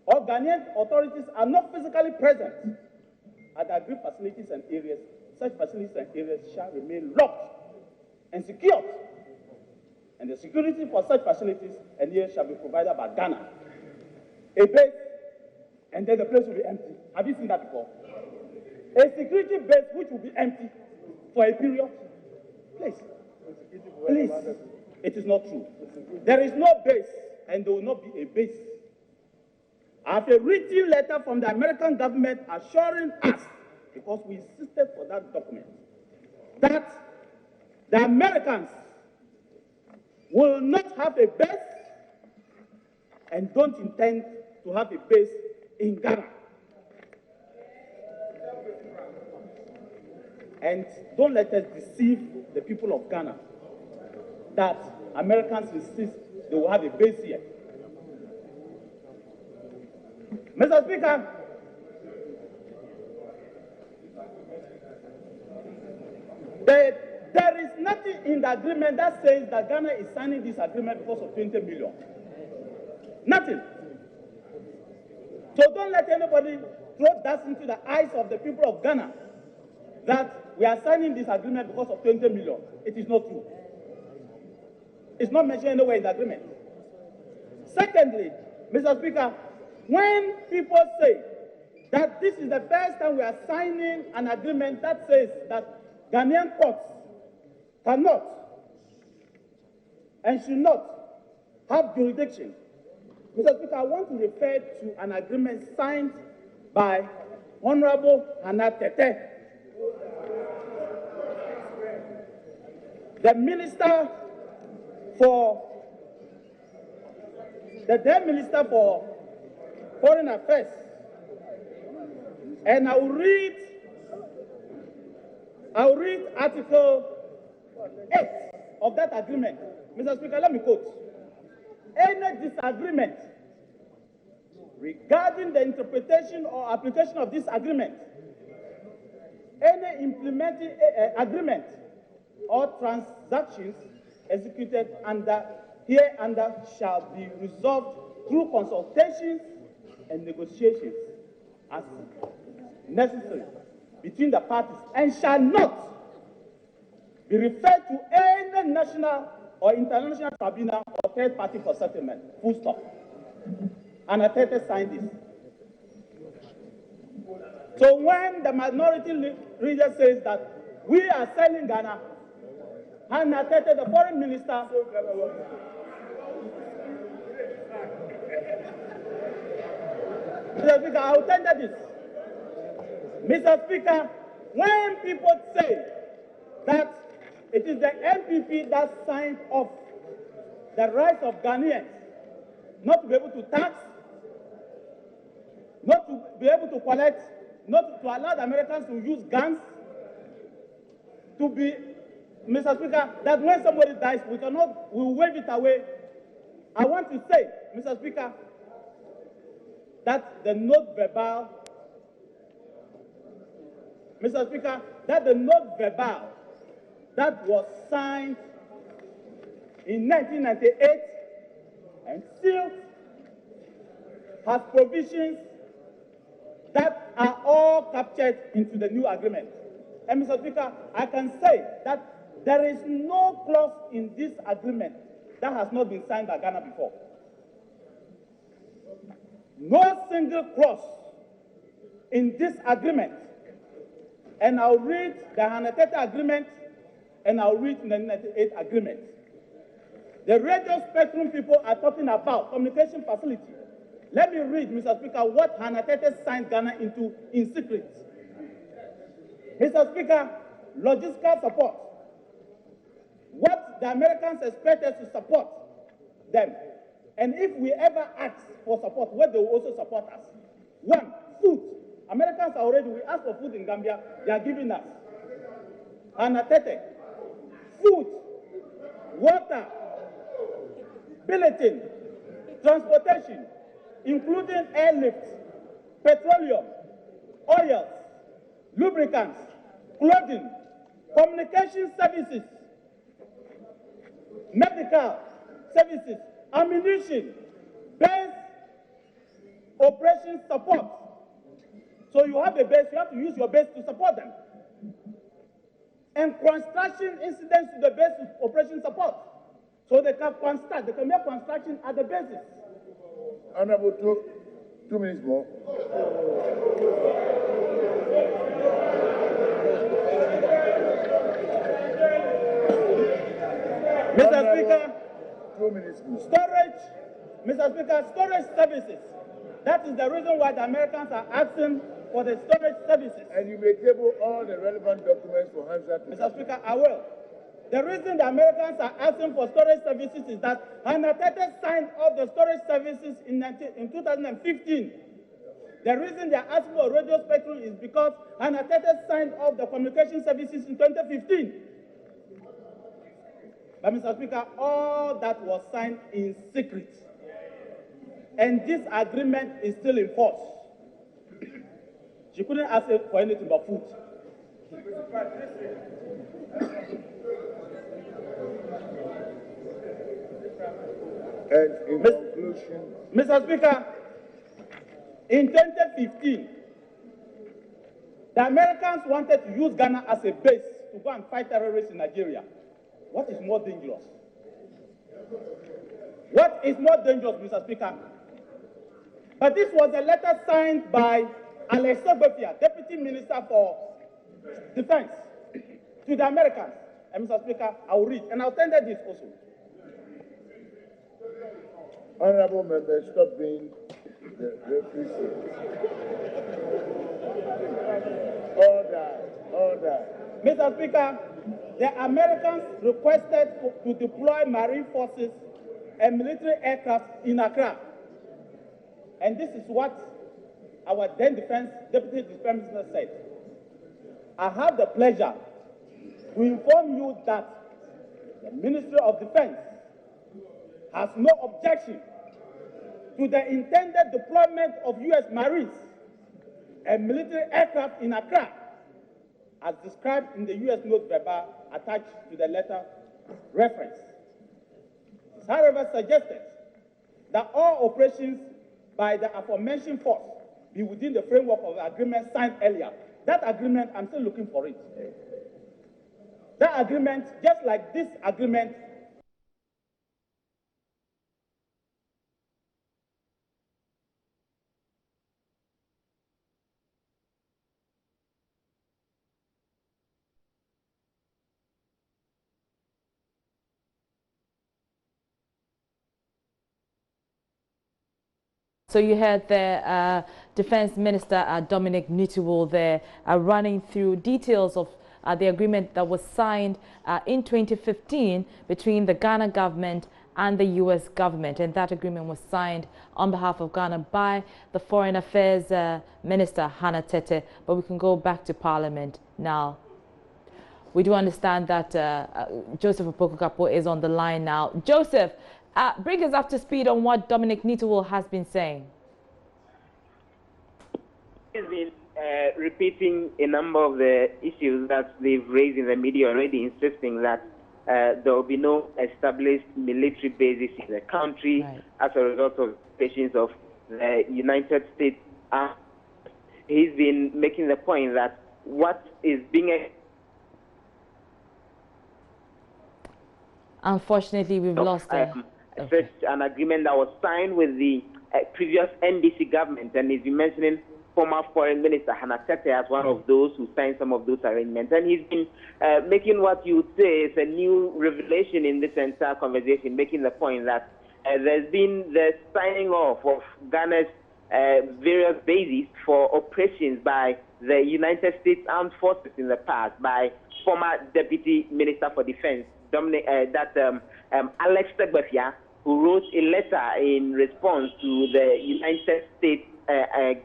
or Ghanaian authorities are not physically present at the agreed facilities and areas, such facilities and areas shall remain locked and secured, and the security for such facilities and areas shall be provided by Ghana. A base, and then the place will be empty. Have you seen that before? A security base which will be empty for a period? Please. Please. It is not true. There is no base, and there will not be a base. I have a written letter from the American government assuring us, because we insisted for that document, that the Americans will not have a base and don't intend to have a base in Ghana. And don't let us deceive the people of Ghana that Americans insist they will have a base here. Mr. Speaker, there is nothing in the agreement that says that Ghana is signing this agreement because of 20 million. Nothing. So don't let anybody throw that into the eyes of the people of Ghana that we are signing this agreement because of 20 million. It is not true. It's not mentioned anywhere in the agreement. Secondly, Mr. Speaker, when people say that this is the first time we are signing an agreement that says that Ghanaian courts cannot and should not have jurisdiction, Mr. Speaker, I want to refer to an agreement signed by Honorable Hannah Tete, the Minister for the then Minister for Foreign Affairs. And I will read Article 8 of that agreement. Mr. Speaker, let me quote. Any disagreement regarding the interpretation or application of this agreement, any implementing agreement or transactions executed hereunder shall be resolved through consultations and negotiations as necessary between the parties and shall not be referred to any national or international tribunal or third party for settlement. Full stop. And Atete signed this. So when the minority leader says that we are selling Ghana, and Atete, the foreign minister, Mr. Speaker, I will tender this. Mr. Speaker, when people say that it is the NPP that signed off the rights of Ghanaians not to be able to tax, not to be able to collect, not to allow the Americans to use guns, to be, Mr. Speaker, that when somebody dies, we will wave it away. I want to say, Mr. Speaker, that the note verbal, Mr. Speaker, that the note verbal that was signed in 1998 and sealed has provisions that are all captured into the new agreement. And Mr. Speaker, I can say that there is no clause in this agreement that has not been signed by Ghana before. No single clause in this agreement. And I'll read the 130 agreement and I'll read the 1998 agreement. The radio spectrum people are talking about communication facility. Let me read, Mr. Speaker, what Hanatete signed Ghana into in secret. Mr. Speaker, logistical support. What the Americans expect us to support them. And if we ever ask for support, what they will also support us. One, food. Americans are already, we ask for food in Gambia, they are giving us. Hanatete. Food, water, billeting, transportation, including airlift, petroleum, oils, lubricants, clothing, communication services, medical services, ammunition, base operation support. So you have a base, you have to use your base to support them. And construction incidents to the base operation support. So they can construct, they can make construction at the basis. Honorable, two minutes more. Mr. Speaker, 2 minutes more. Storage, Mr. Speaker, storage services. That is the reason why the Americans are asking for the storage services. And you may table all the relevant documents for Hansa to Mr. Speaker, I will. The reason the Americans are asking for storage services is that Hanatete signed off the storage services in 2015. The reason they are asking for radio spectrum is because Hanatete signed off the communication services in 2015. But Mr. Speaker, all that was signed in secret. And this agreement is still in force. She couldn't ask for anything but food. And in conclusion, Mr. Speaker, in 2015, the Americans wanted to use Ghana as a base to go and fight terrorists in Nigeria. What is more dangerous? What is more dangerous, Mr. Speaker? But this was a letter signed by Alex Ogbefia, Deputy Minister for Defense, to the Americans. And Mr. Speaker, I will read, and I'll tender this also. honorable members, stop being the referee. Order. Mr. Speaker, the Americans requested to deploy marine forces and military aircraft in Accra. And this is what our then Deputy Defense Minister said. I have the pleasure to inform you that the Ministry of Defense has no objection to the intended deployment of U.S. Marines and military aircraft in Accra, as described in the U.S. note verbal attached to the letter reference. It is, however, suggested that all operations by the aforementioned force be within the framework of the agreement signed earlier. That agreement, I'm still looking for it. That agreement, just like this agreement, So you heard the Defense Minister Dominic Nitiwul there running through details of the agreement that was signed in 2015 between the Ghana government and the U.S. government. And that agreement was signed on behalf of Ghana by the Foreign Affairs Minister, Hanatete. But we can go back to Parliament now. We do understand that Joseph Opoku-Kapo is on the line now. Joseph, bring us up to speed on what Dominic Nitiwul has been saying. He's been repeating a number of the issues that they've raised in the media already, insisting that there will be no established military bases in the country as a result of patients of the United States. he's been making the point that what is being... Unfortunately, we've lost him. Such an agreement that was signed with the previous NDC government, and he's been mentioning former Foreign Minister Hannah Tete as one of those who signed some of those arrangements. And he's been making what you would say is a new revelation in this entire conversation, making the point that there's been the signing off of Ghana's various bases for operations by the United States Armed Forces in the past, by former Deputy Minister for Defense, Alex Tegbefia, who wrote a letter in response to the United States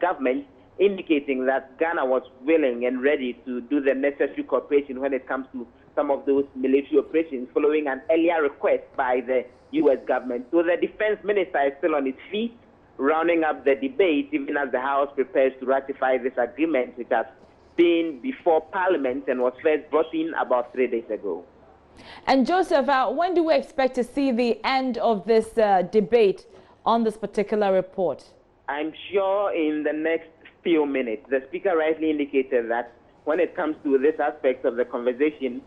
government indicating that Ghana was willing and ready to do the necessary cooperation when it comes to some of those military operations, following an earlier request by the U.S. government. So the defense minister is still on his feet, rounding up the debate, even as the House prepares to ratify this agreement, which has been before Parliament and was first brought in about 3 days ago. And Joseph, when do we expect to see the end of this debate on this particular report? I'm sure in the next few minutes. The Speaker rightly indicated that when it comes to this aspect of the conversation,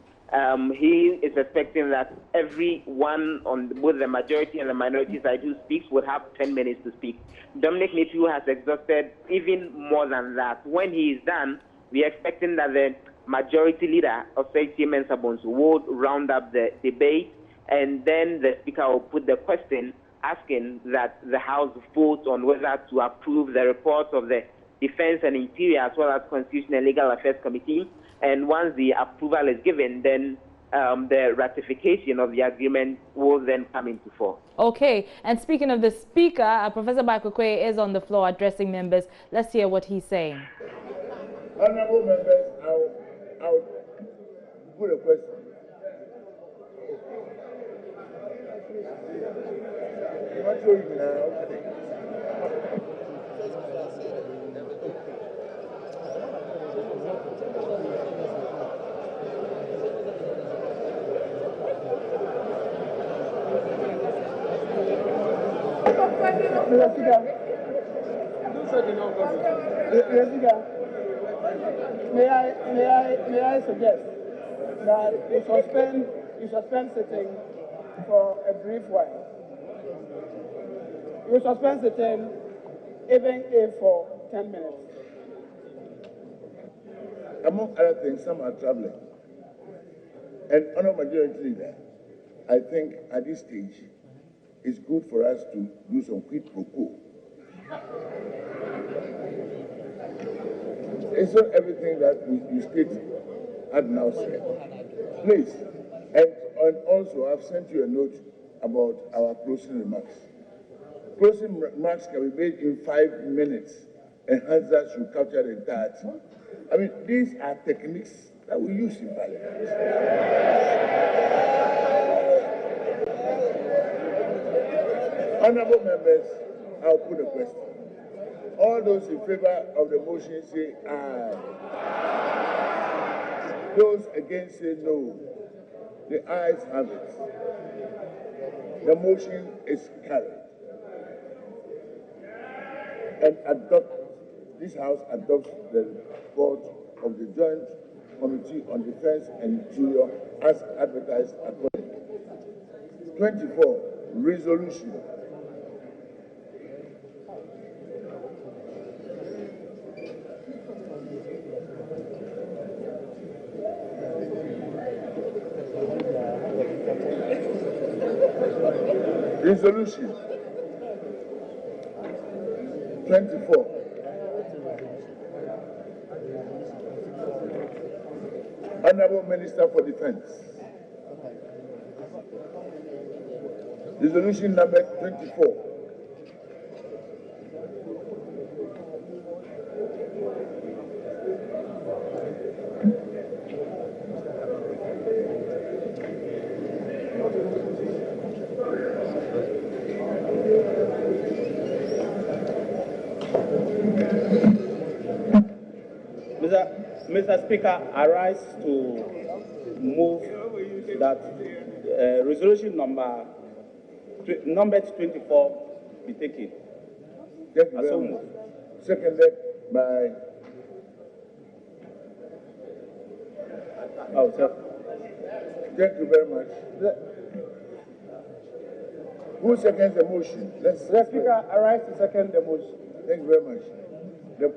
he is expecting that everyone on both the majority and the minority side who speaks would have 10 minutes to speak. Dominic Netu has exhausted even more than that. When he is done, we are expecting that the majority leader of Mensah Bonsu would round up the debate, and then the Speaker will put the question asking that the House vote on whether to approve the reports of the Defense and Interior as well as Constitutional and Legal Affairs Committee. And once the approval is given, then the ratification of the agreement will then come into force. Okay. And speaking of the Speaker, Professor Bakukwe is on the floor addressing members. Let's hear what he's saying. Honorable members, I'll put a question. May I suggest that you suspend sitting for a brief while. You suspend sitting even if for 10 minutes. Among other things, some are traveling. And Honorable Majority Leader, I think at this stage, it's good for us to do some quid pro quo. It's not everything that you state had now said. Please, and also I've sent you a note about our closing remarks. Closing remarks can be made in 5 minutes, and Hansa should capture the entirety. I mean, these are techniques that we use in Parliament. Honorable members, I'll put a question. All those in favor of the motion say aye. Those against say no. The ayes have it. The motion is carried. And this House adopts the report of the Joint Committee on Defense and Interior as advertised accordingly. 24, resolution. Resolution 24. Honorable Minister for Defense. Resolution number 24. Mr. Speaker, I rise to move that resolution number 24 be taken. Seconded by Oh, sir. Thank you very much. Who seconds the motion? The Speaker, I rise to second the motion. Thank you very much. The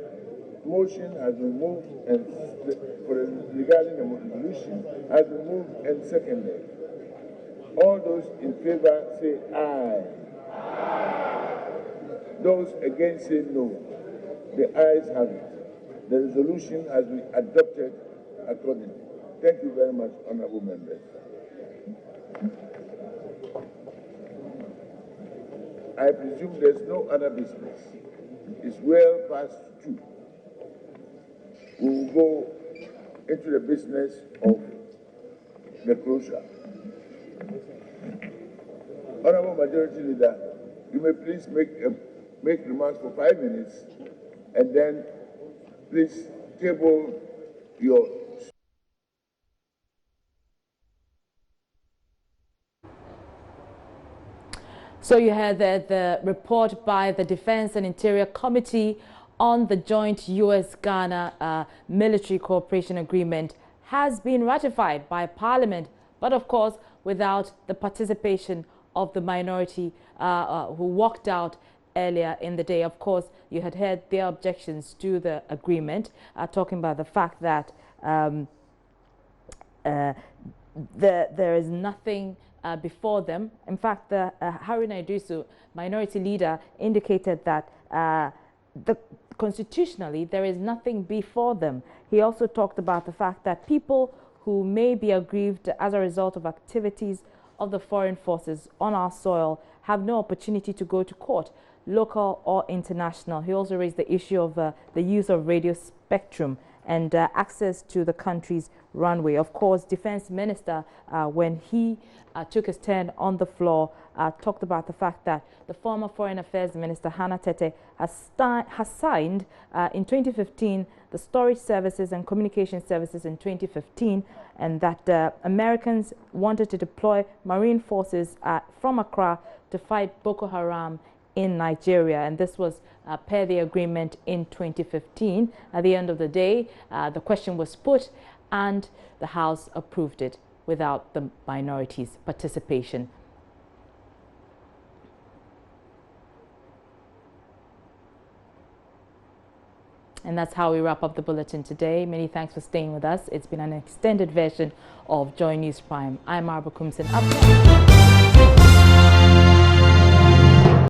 motion has been moved and regarding the resolution has been moved and seconded. All those in favor say aye. Aye. Those against say no. The ayes have it. The resolution has been adopted accordingly. Thank you very much, honorable members. I presume there's no other business. It's well past 2. We will go into the business of the closure. Honorable Majority Leader, you may please make remarks for 5 minutes, and then please table your. So you heard the report by the Defense and Interior Committee on the joint U.S.-Ghana military cooperation agreement has been ratified by Parliament, but of course without the participation of the minority who walked out earlier in the day. Of course, you had heard their objections to the agreement, talking about the fact that there is nothing before them. In fact, the Haruna Iddrisu, minority leader, indicated that constitutionally there is nothing before them. He also talked about the fact that people who may be aggrieved as a result of activities of the foreign forces on our soil have no opportunity to go to court, local or international. He also raised the issue of the use of radio spectrum and access to the country's runway. Of course, Defense Minister, when he took his turn on the floor, talked about the fact that the former Foreign Affairs Minister, Hannah Tete, has signed in 2015 the Storage Services and Communication Services in 2015, and that Americans wanted to deploy Marine forces from Accra to fight Boko Haram in Nigeria, and this was per the agreement in 2015. At the end of the day, the question was put and the House approved it without the minority's participation. And that's how we wrap up the bulletin today. Many thanks for staying with us. It's been an extended version of Joy News Prime. I'm Marba Kumsin. Up next.